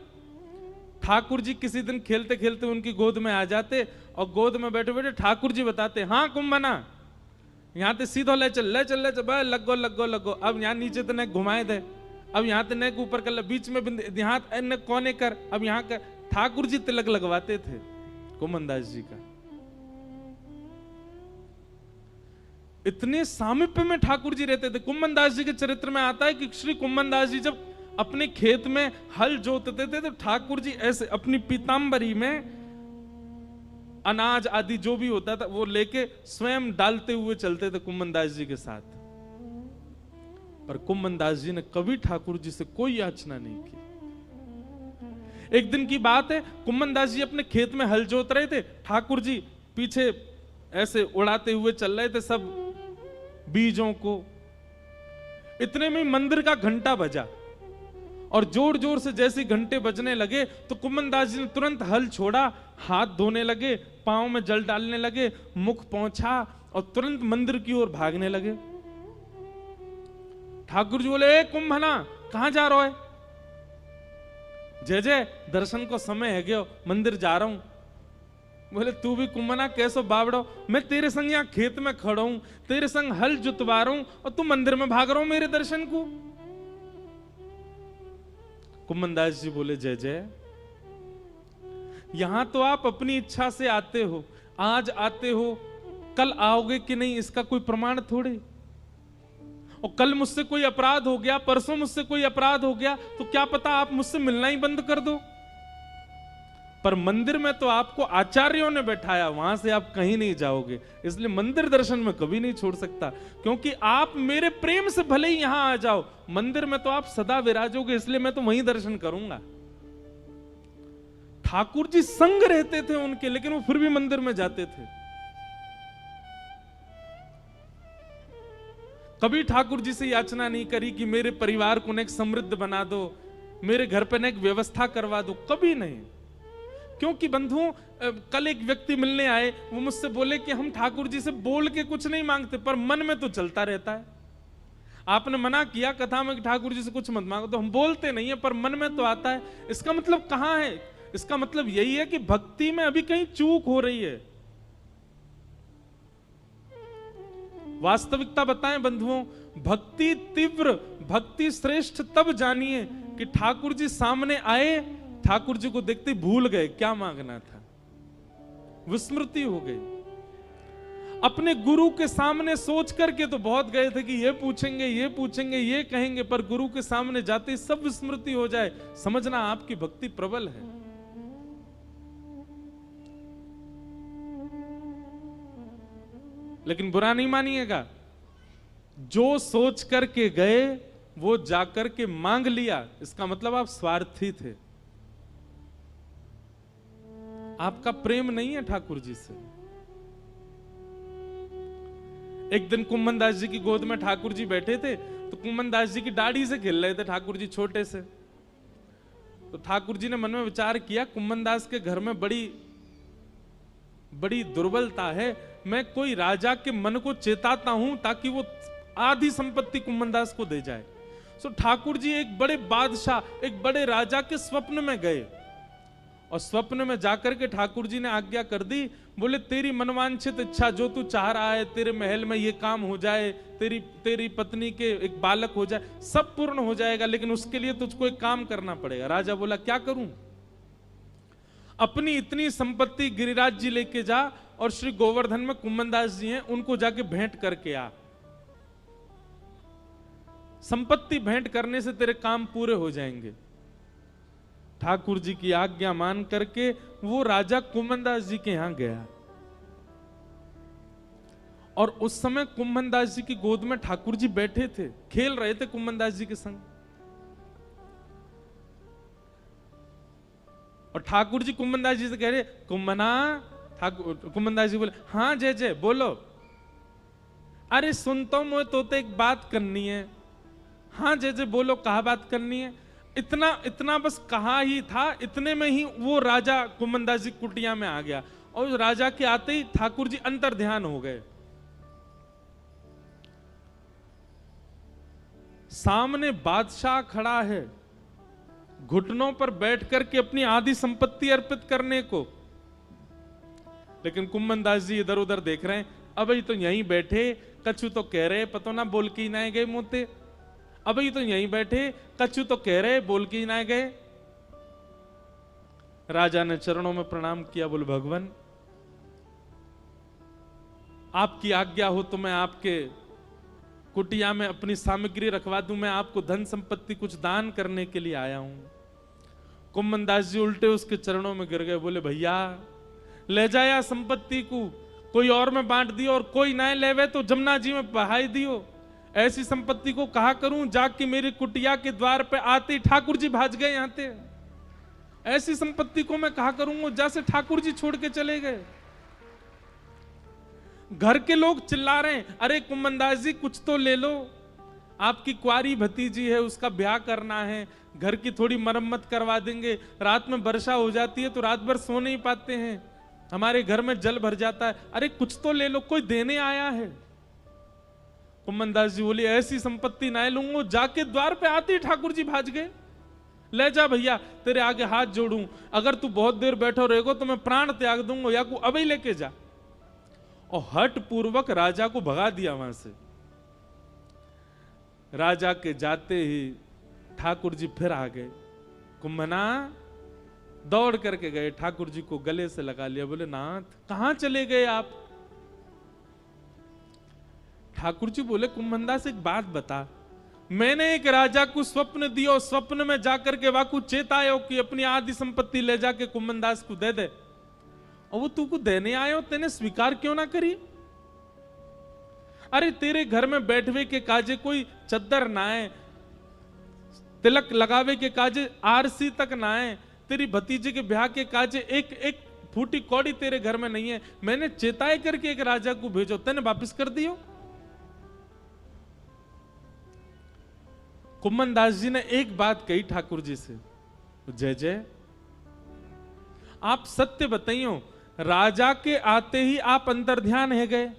ठाकुर जी किसी दिन खेलते खेलते उनकी गोद में आ जाते और गोद में बैठे बैठे ठाकुर जी बताते, हाँ कुम्मना यहाँ ते सीधो ले चल लगो लगो लगो, अब यहाँ नीचे तो नेक घुमाए दे, अब यहाँ ते नेक ऊपर कर, बीच में यहाँ कोने कर, अब यहाँ कर। ठाकुर जी तिलक लगवाते थे कुम्मन दास जी का। इतने सामीप्य में ठाकुर जी रहते थे। कुम्मन दास जी के चरित्र में आता है कि श्री कुम्मन दास जी जब अपने खेत में हल जोतते थे तो ठाकुर जी ऐसे अपनी पीतांबरी में अनाज आदि जो भी होता था वो लेके स्वयं डालते हुए चलते थे कुम्मन दास जी के साथ। पर कुम्मन दास जी ने कभी ठाकुर जी से कोई याचना नहीं की। एक दिन की बात है, कुम्मन दास जी अपने खेत में हल जोत रहे थे, ठाकुर जी पीछे ऐसे उड़ाते हुए चल रहे थे सब बीजों को। इतने में मंदिर का घंटा बजा और जोर जोर से जैसे घंटे बजने लगे तो कुम्मन दास जी ने तुरंत हल छोड़ा, हाथ धोने लगे, पांव में जल डालने लगे, मुख पोंछा और तुरंत मंदिर की ओर भागने लगे। ठाकुर जी बोले, ए कुंभना, कहां जा रहा है? जय जय, दर्शन को समय है गयो, मंदिर जा रहा हूं। बोले, तू भी कुंभना कैसो बावड़ो, मैं तेरे संग यहां खेत में खड़ा हूं, तेरे संग हल जुतवा रहा हूं और तू मंदिर में भाग रहा हूं मेरे दर्शन को। कुम्मन दास जी बोले, जय जय, यहां तो आप अपनी इच्छा से आते हो, आज आते हो, कल आओगे कि नहीं इसका कोई प्रमाण थोड़े। और कल मुझसे कोई अपराध हो गया, परसों मुझसे कोई अपराध हो गया तो क्या पता आप मुझसे मिलना ही बंद कर दो। पर मंदिर में तो आपको आचार्यों ने बैठाया, वहां से आप कहीं नहीं जाओगे, इसलिए मंदिर दर्शन में कभी नहीं छोड़ सकता, क्योंकि आप मेरे प्रेम से भले ही यहां आ जाओ, मंदिर में तो आप सदा विराजोगे, इसलिए मैं तो वहीं दर्शन करूंगा। ठाकुर जी संग रहते थे उनके, लेकिन वो फिर भी मंदिर में जाते थे। कभी ठाकुर जी से याचना नहीं करी कि मेरे परिवार को नेक समृद्ध बना दो, मेरे घर पे नेक व्यवस्था करवा दो, कभी नहीं। क्योंकि बंधुओं, कल एक व्यक्ति मिलने आए, वो मुझसे बोले कि हम ठाकुर जी से बोल के कुछ नहीं मांगते, पर मन में तो चलता रहता है। आपने मना किया कथा में कि ठाकुर जी से कुछ मत मांगो, तो हम बोलते नहीं है पर मन में तो आता है। इसका मतलब कहां है? इसका मतलब यही है कि भक्ति में अभी कहीं चूक हो रही है। वास्तविकता बताएं बंधुओं, भक्ति तीव्र, भक्ति श्रेष्ठ तब जानिए कि ठाकुर जी सामने आए, ठाकुर जी को देखते भूल गए क्या मांगना था, विस्मृति हो गई। अपने गुरु के सामने सोच करके तो बहुत गए थे कि ये पूछेंगे, ये पूछेंगे, ये कहेंगे, पर गुरु के सामने जाते ही सब विस्मृति हो जाए, समझना आपकी भक्ति प्रबल है। लेकिन बुरा नहीं मानिएगा, जो सोच करके गए वो जाकर के मांग लिया, इसका मतलब आप स्वार्थी थे, आपका प्रेम नहीं है ठाकुर जी से। एक दिन कुम्मन दास जी की गोद में ठाकुर जी बैठे थे, तो कुम्मन दास जी की दाढ़ी से खेल रहे थे ठाकुर जी छोटे से। तो ठाकुर जी ने मन में विचार किया, कुम्मन दास के घर में बड़ी बड़ी दुर्बलता है, मैं कोई राजा के मन को चेताता हूं ताकि वो आधी संपत्ति कुम्मन दास को दे जाए। सो ठाकुर जी एक बड़े बादशाह, एक बड़े राजा के स्वप्न में गए और स्वप्न में जाकर के ठाकुर जी ने आज्ञा कर दी, बोले तेरी मनवांछित इच्छा जो तू चाह रहा है, तेरे महल में ये काम हो जाए, तेरी पत्नी के एक बालक हो जाए, सब पूर्ण हो जाएगा, लेकिन उसके लिए तुझको एक काम करना पड़ेगा। राजा बोला, क्या करूं? अपनी इतनी संपत्ति गिरिराज जी लेके जा और श्री गोवर्धन में कुम्मन दास जी हैं, उनको जाके भेंट करके आ। संपत्ति भेंट करने से तेरे काम पूरे हो जाएंगे। ठाकुर जी की आज्ञा मान करके वो राजा कुम्मन दास जी के यहां गया और उस समय कुम्मन दास जी की गोद में ठाकुर जी बैठे थे, खेल रहे थे कुम्मन दास जी के संग। और ठाकुर जी कुम्मन दास जी से कह रहे, कुम्मना। कुम्मन दास जी बोले, हाँ जय जय, बोलो। अरे सुनता हूं, मैं तो एक बात करनी है। हाँ जय जय, बोलो, कहा बात करनी है? इतना इतना बस कहा ही था, इतने में ही वो राजा कुम्मन दास जी कुटिया में आ गया और राजा के आते ही ठाकुर जी अंतर ध्यान हो गए। सामने बादशाह खड़ा है, घुटनों पर बैठ करके अपनी आधी संपत्ति अर्पित करने को, लेकिन कुम्मन दास जी इधर उधर देख रहे हैं। अब तो यहीं बैठे, कछु तो कह रहे, पतो ना बोल के ही ना गए मुंहते। अब तो यहीं बैठे, कछु तो कह रहे, बोल के ही ना गए। राजा ने चरणों में प्रणाम किया, बोले भगवान आपकी आज्ञा हो तो मैं आपके कुटिया में अपनी सामग्री रखवा दूं, मैं आपको धन संपत्ति कुछ दान करने के लिए आया हूं। कुम्मन दास जी उल्टे उसके चरणों में गिर गए, बोले भैया ले जाया संपत्ति को, कोई और में बांट दियो, और कोई ना लेवे तो जमुना जी में बहाई दियो। ऐसी संपत्ति को कहा करूं जाके मेरी कुटिया के द्वार पे आते ही ठाकुर जी भाज गए यहाँ थे। ऐसी संपत्ति को मैं कहा करूंगा जैसे ठाकुर जी छोड़ के चले गए। घर के लोग चिल्ला रहे हैं, अरे कुम्मनदास जी कुछ तो ले लो, आपकी कुआरी भतीजी है उसका ब्याह करना है, घर की थोड़ी मरम्मत करवा देंगे, रात में वर्षा हो जाती है तो रात भर सो नहीं पाते हैं, हमारे घर में जल भर जाता है, अरे कुछ तो ले लो, कोई देने आया है। कुम्मनदास जी बोले ऐसी संपत्ति ना लूंगा, जाके द्वार पे आते ही ठाकुर जी भाज गए। ले जा भैया, तेरे आगे हाथ जोड़ूं, अगर तू बहुत देर बैठो रहेगा तो मैं प्राण त्याग दूंगा, या को अभी लेके जा। और हट पूर्वक राजा को भगा दिया वहां से। राजा के जाते ही ठाकुर जी फिर आ गए। कुम्भना दौड़ करके गए, ठाकुर जी को गले से लगा लिया, बोले नाथ कहां चले गए आप? ठाकुर जी बोले कुम्भनदास एक बात बता, मैंने एक राजा को स्वप्न दियो, स्वप्न में जाकर के वाकू चेतायो कि अपनी आदि संपत्ति ले जाके कुम्भनदास को दे दे, और वो तू को देने आयो, तेने स्वीकार क्यों ना करी? अरे तेरे घर में बैठवे के काजे कोई चद्दर ना है, तिलक लगावे के काजे आरसी तक ना है, तेरी भतीजे के ब्याह के काजे एक एक फूटी कौड़ी तेरे घर में नहीं है, मैंने चेताए करके एक राजा को भेजो, तेने वापिस कर दियो। कुम्भनदास जी ने एक बात कही ठाकुर जी से, जय जय आप सत्य बताइयो, राजा के आते ही आप अंतर ध्यान है गए।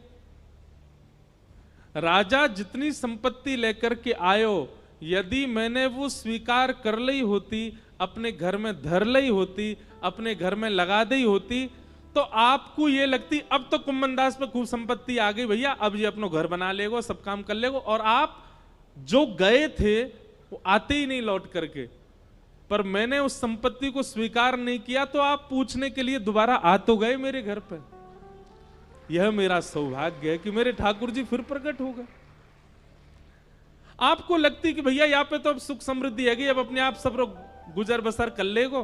राजा जितनी संपत्ति लेकर के आयो, यदि मैंने वो स्वीकार कर ली होती, अपने घर में धर ली होती, अपने घर में लगा दी होती, तो आपको ये लगती अब तो कुम्भनदास पे खूब संपत्ति आ गई भैया, अब ये अपना घर बना लेगो, सब काम कर लेगो, और आप जो गए थे वो आते ही नहीं लौट करके। पर मैंने उस संपत्ति को स्वीकार नहीं किया तो आप पूछने के लिए दोबारा आ तो गए मेरे घर पर। यह मेरा सौभाग्य है कि मेरे ठाकुर जी फिर प्रकट हो गए। आपको लगती कि भैया यहाँ पे तो अब सुख समृद्धि है, अब अपने आप सब लोग गुजर बसर कर लेगो।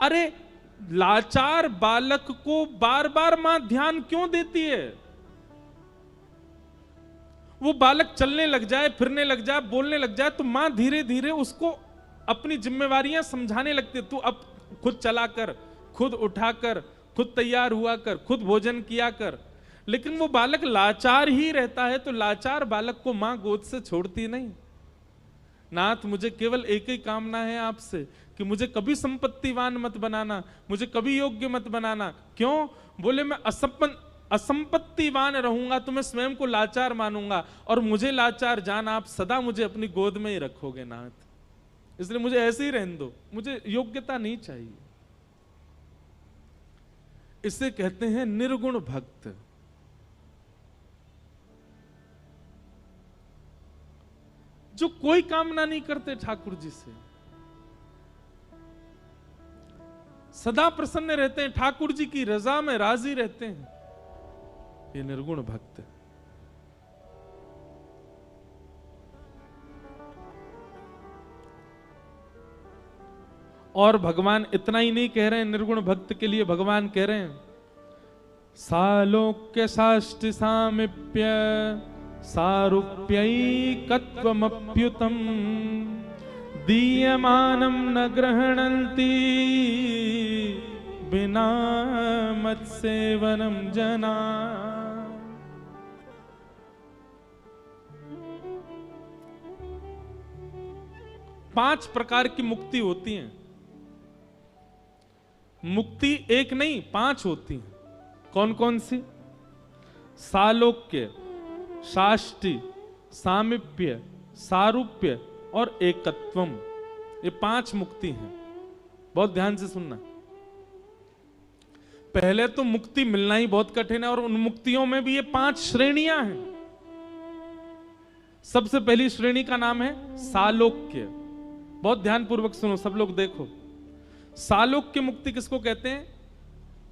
अरे लाचार बालक को बार बार मां ध्यान क्यों देती है? वो बालक चलने लग जाए, फिरने लग जाए, बोलने लग जाए, तो मां धीरे धीरे उसको अपनी जिम्मेवारियां समझाने लगती, तू अब खुद चला कर, खुद उठा कर, खुद तैयार हुआ कर, खुद भोजन किया कर। लेकिन वो बालक लाचार ही रहता है, तो लाचार बालक को मां गोद से छोड़ती नहीं। नाथ मुझे केवल एक ही कामना है आपसे कि मुझे कभी संपत्तिवान मत बनाना, मुझे कभी योग्य मत बनाना। क्यों? बोले मैं असंपत्तिवान रहूंगा तो मैं स्वयं को लाचार मानूंगा, और मुझे लाचार जान आप सदा मुझे अपनी गोद में ही रखोगे नाथ, इसलिए मुझे ऐसे ही रहने दो, मुझे योग्यता नहीं चाहिए। इसे कहते हैं निर्गुण भक्त। जो कोई कामना नहीं करते ठाकुर जी से, सदा प्रसन्न रहते हैं, ठाकुर जी की रजा में राजी रहते हैं, ये निर्गुण भक्त है। और भगवान इतना ही नहीं कह रहे हैं निर्गुण भक्त के लिए, भगवान कह रहे हैं सालोक्य साष्टि सामिप्य सारूप्यैकत्वमप्युतम् दीयमानं न गृह्णन्ति बिना मत्सेवनम जना। पांच प्रकार की मुक्ति होती है। मुक्ति एक नहीं, पांच होती हैं। कौन कौन सी? सालोक्य, साष्टि, सामिप्य, सारूप्य और एकत्वम, ये पांच मुक्ति हैं। बहुत ध्यान से सुनना। पहले तो मुक्ति मिलना ही बहुत कठिन है, और उन मुक्तियों में भी ये पांच श्रेणियां हैं। सबसे पहली श्रेणी का नाम है सालोक्य। बहुत ध्यानपूर्वक सुनो सब लोग, देखो। सालोक्य मुक्ति किसको कहते हैं?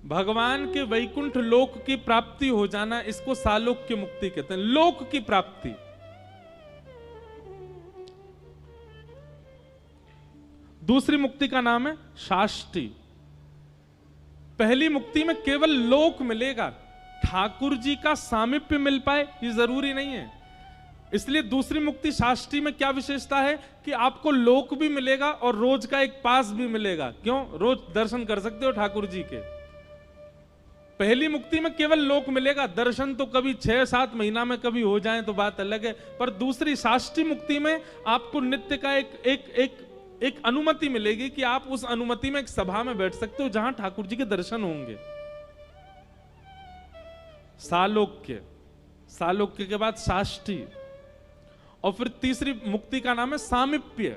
भगवान के वैकुंठ लोक की प्राप्ति हो जाना, इसको सालोक्य मुक्ति कहते हैं, लोक की प्राप्ति। दूसरी मुक्ति का नाम है साष्टि। पहली मुक्ति में केवल लोक मिलेगा, ठाकुर जी का सामीप्य मिल पाए ये जरूरी नहीं है। इसलिए दूसरी मुक्ति शास्त्री में क्या विशेषता है कि आपको लोक भी मिलेगा और रोज का एक पास भी मिलेगा। क्यों? रोज दर्शन कर सकते हो ठाकुर जी के। पहली मुक्ति में केवल लोक मिलेगा, दर्शन तो कभी 6-7 महीना में कभी हो जाए तो बात अलग है, पर दूसरी शास्त्री मुक्ति में आपको नित्य का एक अनुमति मिलेगी कि आप उस अनुमति में एक सभा में बैठ सकते हो जहां ठाकुर जी के दर्शन होंगे। सालोक्य, सालोक्य के बाद शास्त्री, और फिर तीसरी मुक्ति का नाम है सामीप्य।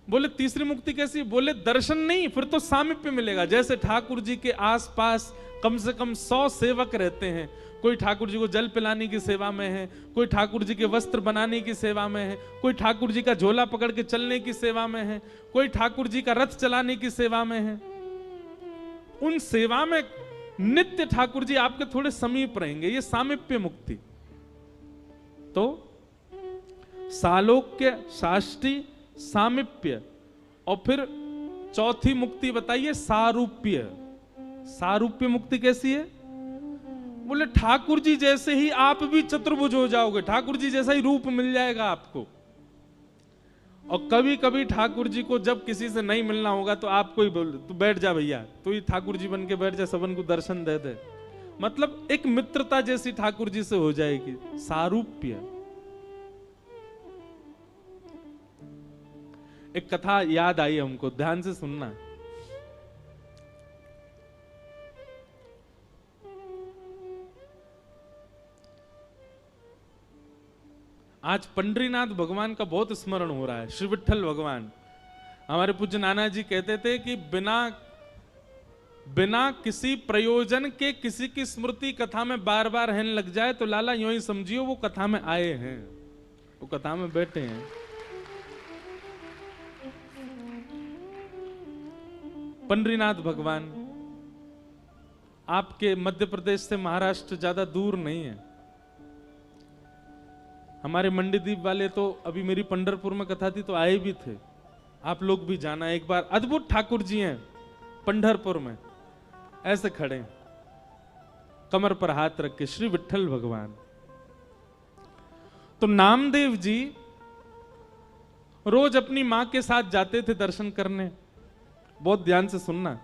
बोले तीसरी मुक्ति कैसी? बोले दर्शन नहीं, फिर तो सामीप्य मिलेगा। जैसे ठाकुर जी के आसपास कम से कम 100 सेवक रहते हैं, कोई ठाकुर जी को जल पिलाने की सेवा में है, कोई ठाकुर जी के वस्त्र बनाने की सेवा में है, कोई ठाकुर जी का झोला पकड़ के चलने की सेवा में है, कोई ठाकुर जी का रथ चलाने की सेवा में है। उन सेवा में नित्य ठाकुर जी आपके थोड़े समीप रहेंगे, ये सामीप्य मुक्ति। तो सालोक्य, शाष्टी, सामीप्य, और फिर चौथी मुक्ति बताइए सारूप्य। सारूप्य मुक्ति कैसी है? बोले ठाकुर जी जैसे ही आप भी चतुर्भुज हो जाओगे, ठाकुर जी जैसा ही रूप मिल जाएगा आपको। और कभी कभी ठाकुर जी को जब किसी से नहीं मिलना होगा तो आपको ही बोल, तू बैठ जा भैया, तू ही ठाकुर जी बन के बैठ जा, सबन को दर्शन दे दे। मतलब एक मित्रता जैसी ठाकुर जी से हो जाएगी, सारूप्य। एक कथा याद आई हमको, ध्यान से सुनना। आज पंडरीनाथ भगवान का बहुत स्मरण हो रहा है, श्री विठ्ठल भगवान। हमारे पूज्य नाना जी कहते थे कि बिना किसी प्रयोजन के किसी की स्मृति कथा में बार बार रहने लग जाए तो लाला यूं ही समझियो वो कथा में आए हैं, वो कथा में बैठे हैं। पंडरीनाथ भगवान आपके मध्य प्रदेश से महाराष्ट्र ज्यादा दूर नहीं है। हमारे मंडीदीप वाले तो अभी मेरी पंढरपुर में कथा थी तो आए भी थे, आप लोग भी जाना एक बार। अद्भुत ठाकुर जी हैं पंढरपुर में, ऐसे खड़े कमर पर हाथ रख के, श्री विठ्ठल भगवान। तो नामदेव जी रोज अपनी मां के साथ जाते थे दर्शन करने। बहुत ध्यान से सुनना।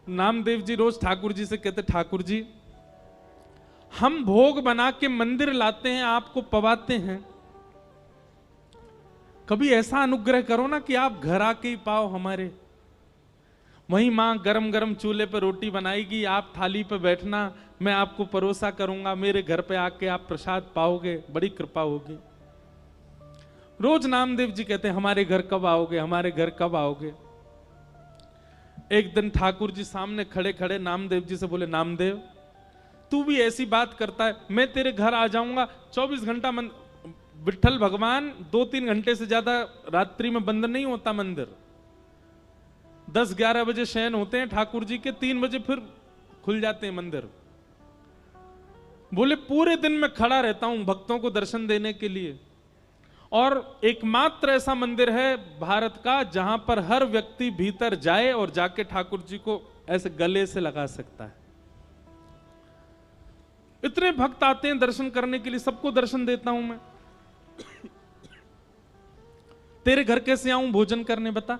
नामदेव जी रोज ठाकुर जी से कहते, ठाकुर जी हम भोग बना के मंदिर लाते हैं, आपको पवाते हैं, कभी ऐसा अनुग्रह करो ना कि आप घर आके ही पाओ हमारे। वहीं मां गरम गरम चूल्हे पे रोटी बनाएगी, आप थाली पे बैठना, मैं आपको परोसा करूंगा, मेरे घर पे आके आप प्रसाद पाओगे, बड़ी कृपा होगी। रोज नामदेव जी कहते हैं हमारे घर कब आओगे, हमारे घर कब आओगे। एक दिन ठाकुर जी सामने खड़े खड़े नामदेव जी से बोले, नामदेव तू भी ऐसी बात करता है, मैं तेरे घर आ जाऊंगा। 24 घंटा विठ्ठल भगवान 2-3 घंटे से ज्यादा रात्रि में बंद नहीं होता मंदिर। 10-11 बजे शयन होते हैं ठाकुर जी के, 3 बजे फिर खुल जाते हैं मंदिर। बोले पूरे दिन में खड़ा रहता हूं भक्तों को दर्शन देने के लिए, और एकमात्र ऐसा मंदिर है भारत का जहां पर हर व्यक्ति भीतर जाए और जाके ठाकुर जी को ऐसे गले से लगा सकता है। इतने भक्त आते हैं दर्शन करने के लिए, सबको दर्शन देता हूं मैं। तेरे घर कैसे आऊं भोजन करने बता?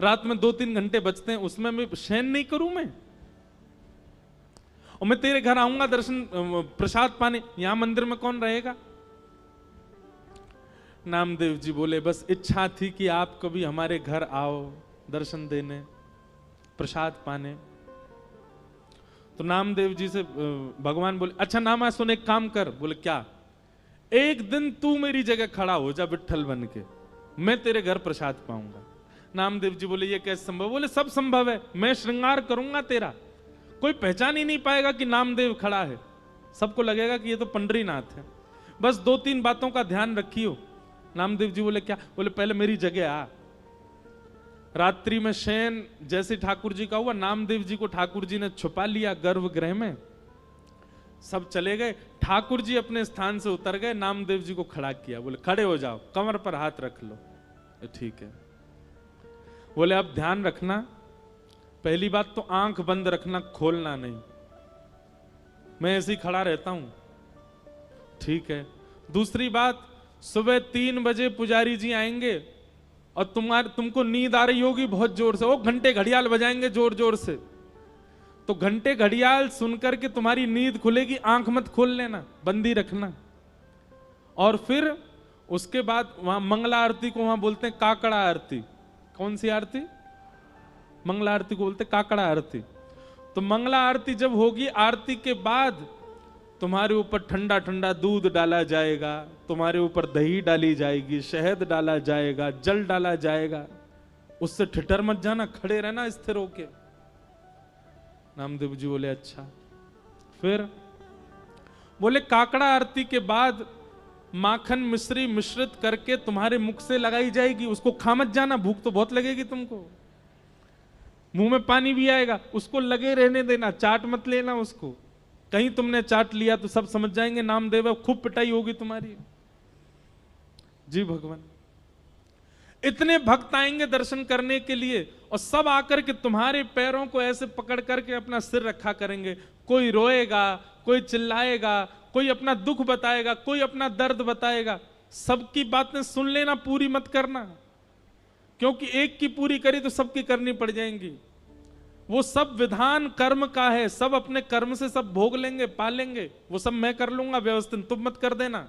रात में 2-3 घंटे बचते हैं, उसमें मैं शयन नहीं करूं मैं? और मैं तेरे घर आऊंगा दर्शन प्रसाद पाने, यहां मंदिर में कौन रहेगा? नामदेव जी बोले बस इच्छा थी कि आप कभी हमारे घर आओ दर्शन देने, प्रसाद पाने। तो नामदेव जी से भगवान बोले, अच्छा नामा सुन, एक काम कर। बोले क्या? एक दिन तू मेरी जगह खड़ा हो जा विठ्ठल बन के, मैं तेरे घर प्रसाद पाऊंगा। नामदेव जी बोले ये कैसे संभव? बोले सब संभव है, मैं श्रृंगार करूंगा तेरा, कोई पहचान ही नहीं पाएगा कि नामदेव खड़ा है, सबको लगेगा कि ये तो पंडरीनाथ है। बस 2-3 बातों का ध्यान रखियो। नामदेव जी बोले क्या? बोले पहले मेरी जगह आ। रात्रि में शयन जैसे ठाकुर जी का हुआ, नामदेव जी को ठाकुर जी ने छुपा लिया गर्भगृह में, सब चले गए, ठाकुर जी अपने स्थान से उतर गए, नामदेव जी को खड़ा किया। बोले खड़े हो जाओ, कमर पर हाथ रख लो। ठीक है। बोले अब ध्यान रखना, पहली बात तो आंख बंद रखना, खोलना नहीं, मैं ऐसे ही खड़ा रहता हूं, ठीक है। दूसरी बात, सुबह 3 बजे पुजारी जी आएंगे और तुमको नींद आ रही होगी बहुत जोर से, वो घंटे घड़ियाल बजाएंगे जोर जोर से, तो घंटे घड़ियाल सुनकर के तुम्हारी नींद खुलेगी, आंख मत खोल लेना, बंदी रखना। और फिर उसके बाद वहां मंगला आरती को वहां बोलते हैं काकड़ा आरती। कौन सी आरती? मंगला आरती को बोलते काकड़ा आरती। तो मंगला आरती जब होगी, आरती के बाद तुम्हारे ऊपर ठंडा ठंडा दूध डाला जाएगा, तुम्हारे ऊपर दही डाली जाएगी, शहद डाला जाएगा, जल डाला जाएगा। उससे ठिठर मत जाना, खड़े रहना स्थिर होके। नामदेव जी बोले अच्छा। फिर बोले काकड़ा आरती के बाद माखन मिश्री मिश्रित करके तुम्हारे मुख से लगाई जाएगी, उसको खा मत जाना, भूख तो बहुत लगेगी तुमको, मुंह में पानी भी आएगा, उसको लगे रहने देना, चाट मत लेना उसको। कहीं तुमने चाट लिया तो सब समझ जाएंगे नामदेव, खूब पिटाई होगी तुम्हारी। जी भगवान। इतने भक्त आएंगे दर्शन करने के लिए और सब आकर के तुम्हारे पैरों को ऐसे पकड़ करके अपना सिर रखा करेंगे। कोई रोएगा, कोई चिल्लाएगा, कोई अपना दुख बताएगा, कोई अपना दर्द बताएगा। सबकी बातें सुन लेना, पूरी मत करना, क्योंकि एक की पूरी करी तो सबकी करनी पड़ जाएंगी। वो सब विधान कर्म का है, सब अपने कर्म से सब भोग लेंगे, पालेंगे, वो सब मैं कर लूंगा व्यवस्थित, तुम मत कर देना।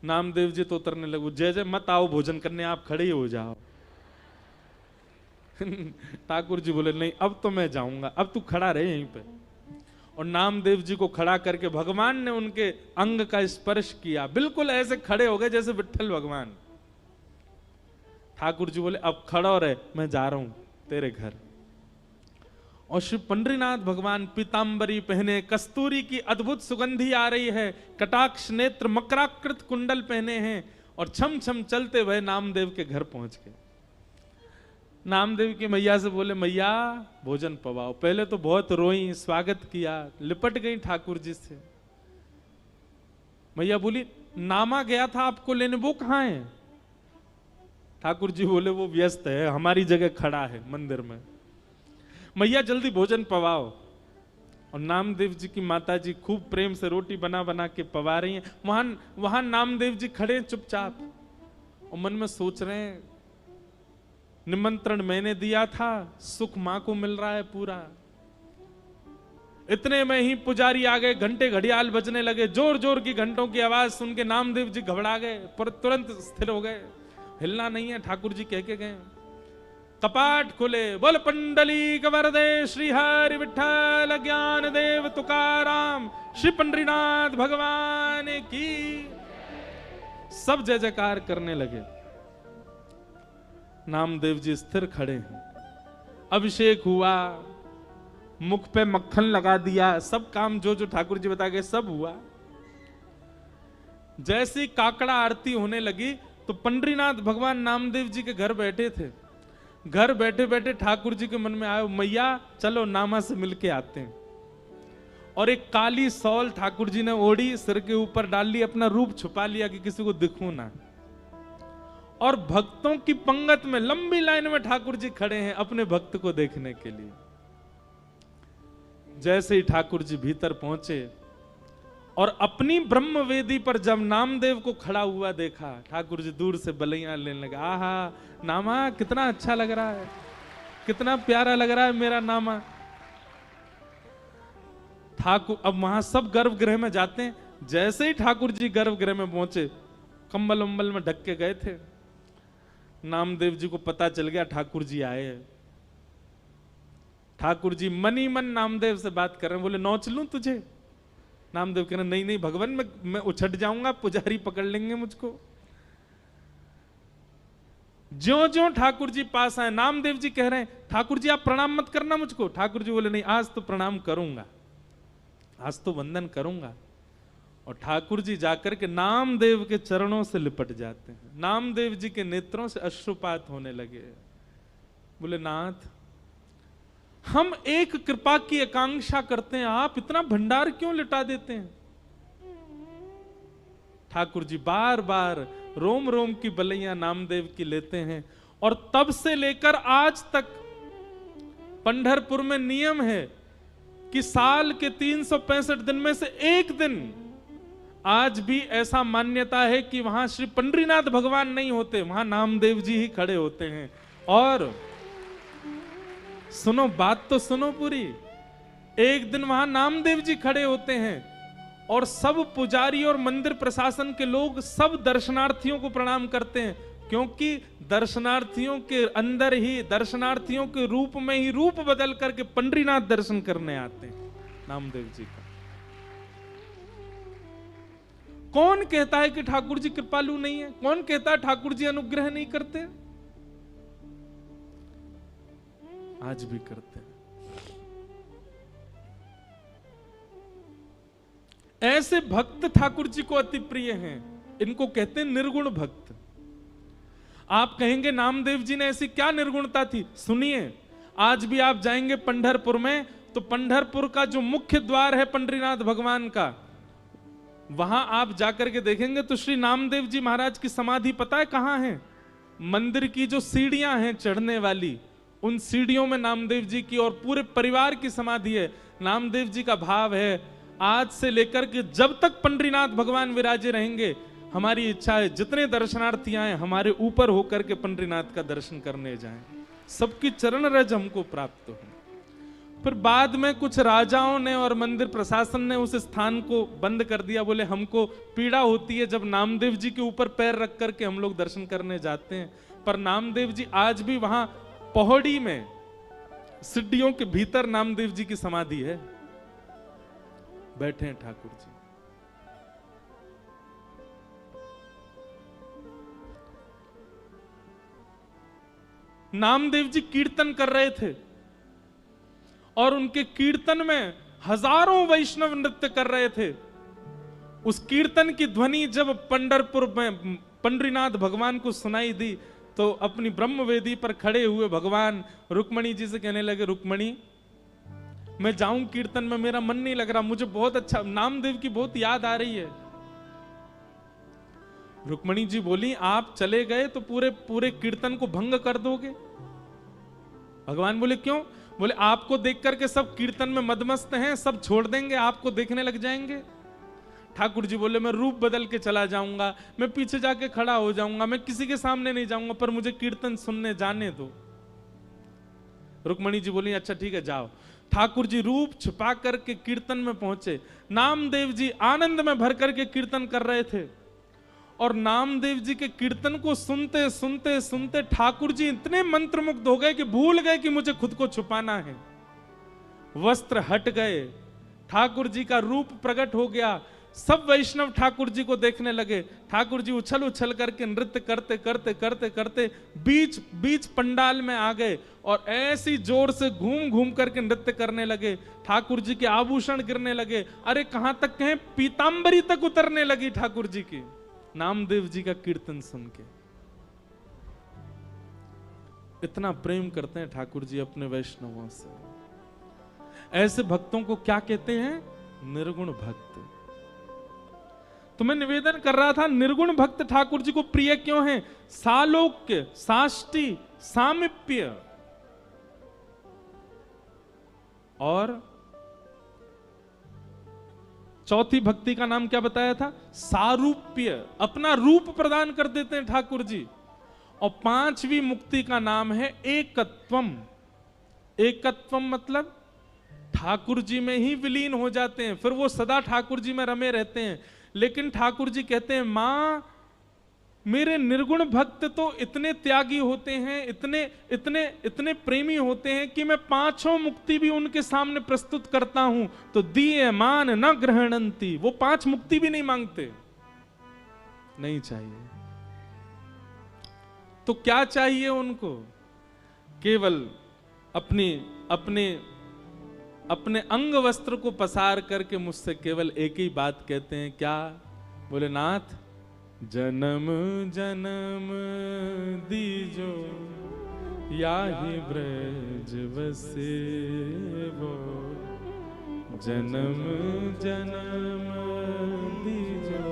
नामदेव जी तो उतरने लगे, जय जय मत आओ भोजन करने, आप खड़े ही हो जाओ। ठाकुर जी बोले नहीं अब तो मैं जाऊंगा, अब तू खड़ा रहे यहीं पे। और नामदेव जी को खड़ा करके भगवान ने उनके अंग का स्पर्श किया, बिल्कुल ऐसे खड़े हो गए जैसे विट्ठल भगवान। ठाकुर जी बोले अब खड़ा रहे, मैं जा रहा हूं तेरे घर। और श्री पंडरीनाथ भगवान पीतांबरी पहने, कस्तूरी की अद्भुत सुगंधी आ रही है, कटाक्ष नेत्र मकराकृत कुंडल पहने हैं और छम छम चलते हुए नामदेव के घर पहुंच गए। नामदेव की मैया से बोले मैया भोजन पवाओ। पहले तो बहुत रोई, स्वागत किया, लिपट गई ठाकुर जी से। मैया बोली नामा गया था आपको लेने, वो कहां है? ठाकुर जी बोले वो व्यस्त है, हमारी जगह खड़ा है मंदिर में। मैया जल्दी भोजन पवाओ। और नामदेव जी की माता जी खूब प्रेम से रोटी बना बना के पवा रही हैं। वहां नामदेव जी खड़े चुपचाप और मन में सोच रहे हैं निमंत्रण मैंने दिया था, सुख मां को मिल रहा है पूरा। इतने में ही पुजारी आ गए, घंटे घड़ियाल बजने लगे, जोर जोर की घंटों की आवाज सुन के नामदेव जी घबरा गए, पर तुरंत स्थिर हो गए, हिलना नहीं है। ठाकुर जी कह के गए, कपाट खुले, बोल पंडलीक वरदे श्री हरि विठ्ठल ज्ञान देव तुकाराम श्री पंडरीनाथ भगवान की। सब जय जयकार करने लगे। नामदेव जी स्थिर खड़े हैं, अभिषेक हुआ, मुख पे मक्खन लगा दिया, सब काम जो जो ठाकुर जी बता गए सब हुआ। जैसी काकड़ा आरती होने लगी तो पंडरीनाथ भगवान नामदेव जी के घर बैठे थे। घर बैठे बैठे ठाकुर जी के मन में आया मैया चलो नामा से मिलके आते हैं। और एक काली सौल ठाकुर जी ने ओढ़ी, सिर के ऊपर डाल ली, अपना रूप छुपा लिया कि किसी को दिखूं ना। और भक्तों की पंगत में लंबी लाइन में ठाकुर जी खड़े हैं अपने भक्त को देखने के लिए। जैसे ही ठाकुर जी भीतर पहुंचे और अपनी ब्रह्म वेदी पर जब नामदेव को खड़ा हुआ देखा, ठाकुर जी दूर से बलैया लेने लगे, आहा नामा कितना अच्छा लग रहा है, कितना प्यारा लग रहा है मेरा नामा। ठाकुर अब वहां सब गर्भगृह में जाते हैं। जैसे ही ठाकुर जी गर्भगृह में पहुंचे, कंबल उम्बल में ढक के गए थे, नामदेव जी को पता चल गया ठाकुर जी आए हैं। ठाकुर जी मन ही मन नामदेव से बात कर रहे हैं, बोले नौच लूं तुझे? नामदेव कह रहे नहीं नहीं भगवान, मैं उछट जाऊंगा, पुजारी पकड़ लेंगे मुझको। ज्यों ज्यों ठाकुर जी पास आए, नामदेव जी कह रहे हैं ठाकुर जी आप प्रणाम मत करना मुझको। ठाकुर जी बोले नहीं आज तो प्रणाम करूंगा, आज तो वंदन करूंगा। और ठाकुर जी जाकर के नामदेव के चरणों से लिपट जाते हैं। नामदेव जी के नेत्रों से अश्रुपात होने लगे। बोले नाथ हम एक कृपा की आकांक्षा करते हैं, आप इतना भंडार क्यों लुटा देते हैं? ठाकुर जी बार बार रोम रोम की बलैया नामदेव की लेते हैं। और तब से लेकर आज तक पंढरपुर में नियम है कि साल के 365 दिन में से एक दिन आज भी ऐसा मान्यता है कि वहां श्री पंडरीनाथ भगवान नहीं होते, वहां नामदेव जी ही खड़े होते हैं। और सुनो, बात तो सुनो पूरी। एक दिन वहां नामदेव जी खड़े होते हैं और सब पुजारी और मंदिर प्रशासन के लोग सब दर्शनार्थियों को प्रणाम करते हैं, क्योंकि दर्शनार्थियों के अंदर ही, दर्शनार्थियों के रूप में ही रूप बदल करके पंडरीनाथ दर्शन करने आते हैं नामदेव जी का। कौन कहता है कि ठाकुर जी कृपालु नहीं है? कौन कहता है ठाकुर जी अनुग्रह नहीं करते? आज भी करते हैं। ऐसे भक्त ठाकुर जी को अति प्रिय हैं, इनको कहते हैं निर्गुण भक्त। आप कहेंगे नामदेव जी ने ऐसी क्या निर्गुणता थी? सुनिए, आज भी आप जाएंगे पंढरपुर में तो पंढरपुर का जो मुख्य द्वार है पंडरीनाथ भगवान का, वहां आप जाकर के देखेंगे तो श्री नामदेव जी महाराज की समाधि पता है कहां है? मंदिर की जो सीढ़ियां हैं चढ़ने वाली, उन सीढ़ियों में नामदेव जी की और पूरे परिवार की समाधि है। नामदेव जी का भाव है, आज से लेकर के जब तक पंडरीनाथ भगवान विराजे रहेंगे, हमारी इच्छा है जितने दर्शनार्थी आए हमारे ऊपर होकर के पंडरीनाथ का दर्शन करने जाएं, सबकी चरण रज हमको प्राप्त हो। फिर बाद में कुछ राजाओं ने और मंदिर प्रशासन ने उस स्थान को बंद कर दिया, बोले हमको पीड़ा होती है जब नामदेव जी के ऊपर पैर रख करके हम लोग दर्शन करने जाते हैं। पर नामदेव जी आज भी वहां पौड़ी में सिड्डियों के भीतर नामदेव जी की समाधि है, बैठे हैं ठाकुर जी। नामदेव जी कीर्तन कर रहे थे और उनके कीर्तन में हजारों वैष्णव नृत्य कर रहे थे। उस कीर्तन की ध्वनि जब पंढरपुर में पंडरीनाथ भगवान को सुनाई दी तो अपनी ब्रह्मवेदी पर खड़े हुए भगवान रुक्मणी जी से कहने लगे, रुक्मणी मैं जाऊं कीर्तन में, मेरा मन नहीं लग रहा, मुझे बहुत अच्छा नामदेव की बहुत याद आ रही है। रुक्मणी जी बोली, आप चले गए तो पूरे पूरे कीर्तन को भंग कर दोगे। भगवान बोले क्यों? बोले आपको देख करके सब कीर्तन में मदमस्त हैं, सब छोड़ देंगे, आपको देखने लग जाएंगे। ठाकुर जी बोले मैं रूप बदल के चला जाऊंगा, मैं पीछे जाके खड़ा हो जाऊंगा, मैं किसी के सामने नहीं जाऊंगा, पर मुझे कीर्तन सुनने जाने दो। रुक्मणी जी बोली अच्छा ठीक है जाओ। ठाकुर जी रूप छुपा करके कीर्तन में पहुंचे। नामदेव जी आनंद में भर करके कीर्तन कर रहे थे और नामदेव जी के कीर्तन को सुनते सुनते सुनते ठाकुर जी इतने मंत्रमुग्ध हो गए कि भूल गए कि मुझे खुद को छुपाना है। वस्त्र हट गए, ठाकुर जी का रूप प्रकट हो गया। सब वैष्णव ठाकुर जी को देखने लगे। ठाकुर जी उछल उछल करके नृत्य करते करते करते करते बीच बीच पंडाल में आ गए और ऐसी जोर से घूम घूम करके नृत्य करने लगे। ठाकुर जी के आभूषण गिरने लगे, अरे कहां तक कहें पीतांबरी तक उतरने लगी ठाकुर जी की, नामदेव जी का कीर्तन सुन के। इतना प्रेम करते हैं ठाकुर जी अपने वैष्णवों से। ऐसे भक्तों को क्या कहते हैं? निर्गुण भक्त। तो मैं निवेदन कर रहा था, निर्गुण भक्त ठाकुर जी को प्रिय क्यों हैं? सालोक्य, साष्टी, सामिप्य और चौथी भक्ति का नाम क्या बताया था? सारूप्य, अपना रूप प्रदान कर देते हैं ठाकुर जी। और पांचवी मुक्ति का नाम है एकत्वम। एकत्वम मतलब ठाकुर जी में ही विलीन हो जाते हैं, फिर वो सदा ठाकुर जी में रमे रहते हैं। लेकिन ठाकुर जी कहते हैं मां मेरे निर्गुण भक्त तो इतने त्यागी होते हैं, इतने इतने इतने प्रेमी होते हैं कि मैं पांचों मुक्ति भी उनके सामने प्रस्तुत करता हूं तो दीयमान न ग्रहणंती, वो पांच मुक्ति भी नहीं मांगते, नहीं चाहिए। तो क्या चाहिए उनको? केवल अपने अपने अपने अंग वस्त्र को पसार करके मुझसे केवल एक ही बात कहते हैं, क्या? बोले नाथ जन्म जन्म दीजो याहि ब्रज बसे वो, जन्म जन्म दीजो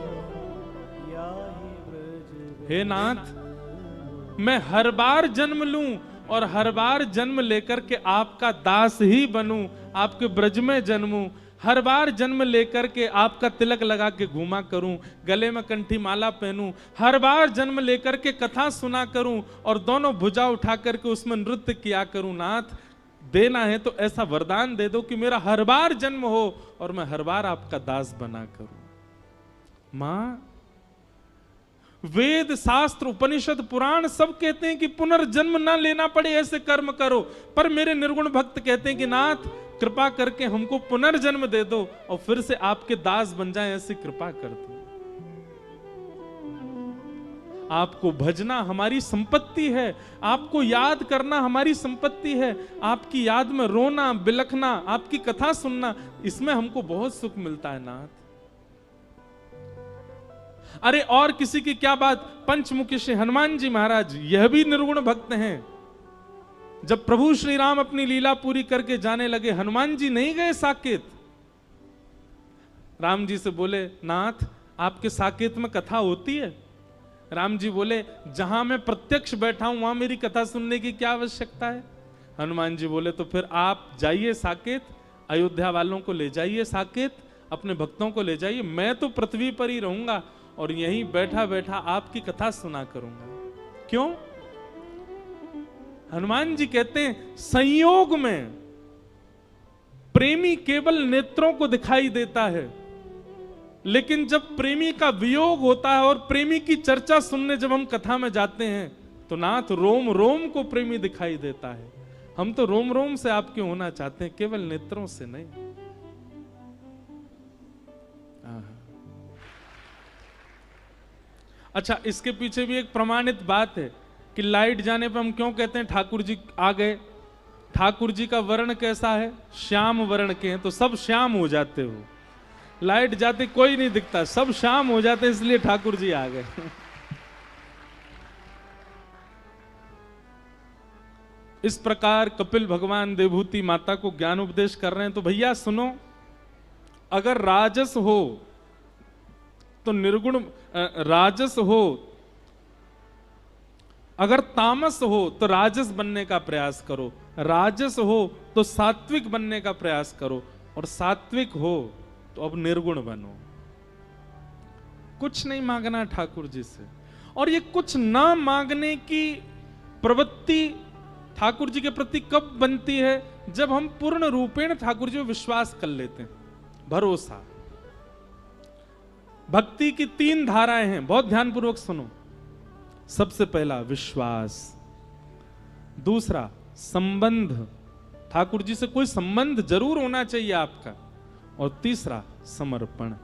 याहि ब्रज। हे नाथ मैं हर बार जन्म लूं और हर बार जन्म लेकर के आपका दास ही बनूं, आपके ब्रज में जन्मूं, हर बार जन्म लेकर के आपका तिलक लगा के घूमा करूं, गले में कंठी माला पहनूं, हर बार जन्म लेकर के कथा सुना करूं और दोनों भुजा उठा करके उसमें नृत्य किया करूं। नाथ, देना है तो ऐसा वरदान दे दो कि मेरा हर बार जन्म हो और मैं हर बार आपका दास बना करूं। मां, वेद, शास्त्र, उपनिषद, पुराण सब कहते हैं कि पुनर्जन्म ना लेना पड़े, ऐसे कर्म करो, पर मेरे निर्गुण भक्त कहते हैं कि नाथ, कृपा करके हमको पुनर्जन्म दे दो और फिर से आपके दास बन जाएं, ऐसी कृपा कर दो। आपको भजना हमारी संपत्ति है, आपको याद करना हमारी संपत्ति है, आपकी याद में रोना, बिलखना, आपकी कथा सुनना, इसमें हमको बहुत सुख मिलता है नाथ। अरे और किसी की क्या बात, पंचमुखी श्री हनुमान जी महाराज, यह भी निर्गुण भक्त हैं। जब प्रभु श्री राम अपनी लीला पूरी करके जाने लगे, हनुमान जी नहीं गए साकेत। राम जी से बोले, नाथ आपके साकेत में कथा होती है? राम जी बोले, जहां मैं प्रत्यक्ष बैठा हूं वहां मेरी कथा सुनने की क्या आवश्यकता है? हनुमान जी बोले, तो फिर आप जाइए साकेत, अयोध्या वालों को ले जाइए साकेत, अपने भक्तों को ले जाइए, मैं तो पृथ्वी पर ही रहूंगा और यहीं बैठा बैठा आपकी कथा सुना करूंगा। क्यों? हनुमान जी कहते हैं, संयोग में प्रेमी केवल नेत्रों को दिखाई देता है, लेकिन जब प्रेमी का वियोग होता है और प्रेमी की चर्चा सुनने जब हम कथा में जाते हैं तो नाथ, रोम रोम को प्रेमी दिखाई देता है। हम तो रोम रोम से आपके होना चाहते हैं, केवल नेत्रों से नहीं। अच्छा, इसके पीछे भी एक प्रमाणित बात है कि लाइट जाने पर हम क्यों कहते हैं ठाकुर जी आ गए? ठाकुर जी का वर्ण कैसा है? श्याम वर्ण के हैं, तो सब श्याम हो जाते हो। लाइट जाते कोई नहीं दिखता, सब श्याम हो जाते, इसलिए ठाकुर जी आ गए। इस प्रकार कपिल भगवान देवहूति माता को ज्ञान उपदेश कर रहे हैं। तो भैया सुनो, अगर राजस हो तो निर्गुण, राजस हो, अगर तामस हो तो राजस बनने का प्रयास करो, राजस हो तो सात्विक बनने का प्रयास करो, और सात्विक हो तो अब निर्गुण बनो। कुछ नहीं मांगना ठाकुर जी से। और ये कुछ ना मांगने की प्रवृत्ति ठाकुर जी के प्रति कब बनती है? जब हम पूर्ण रूपेण ठाकुर जी पर विश्वास कर लेते हैं, भरोसा। भक्ति की 3 धाराएं हैं, बहुत ध्यानपूर्वक सुनो। सबसे पहला विश्वास, दूसरा संबंध, ठाकुर जी से कोई संबंध जरूर होना चाहिए आपका, और तीसरा समर्पण।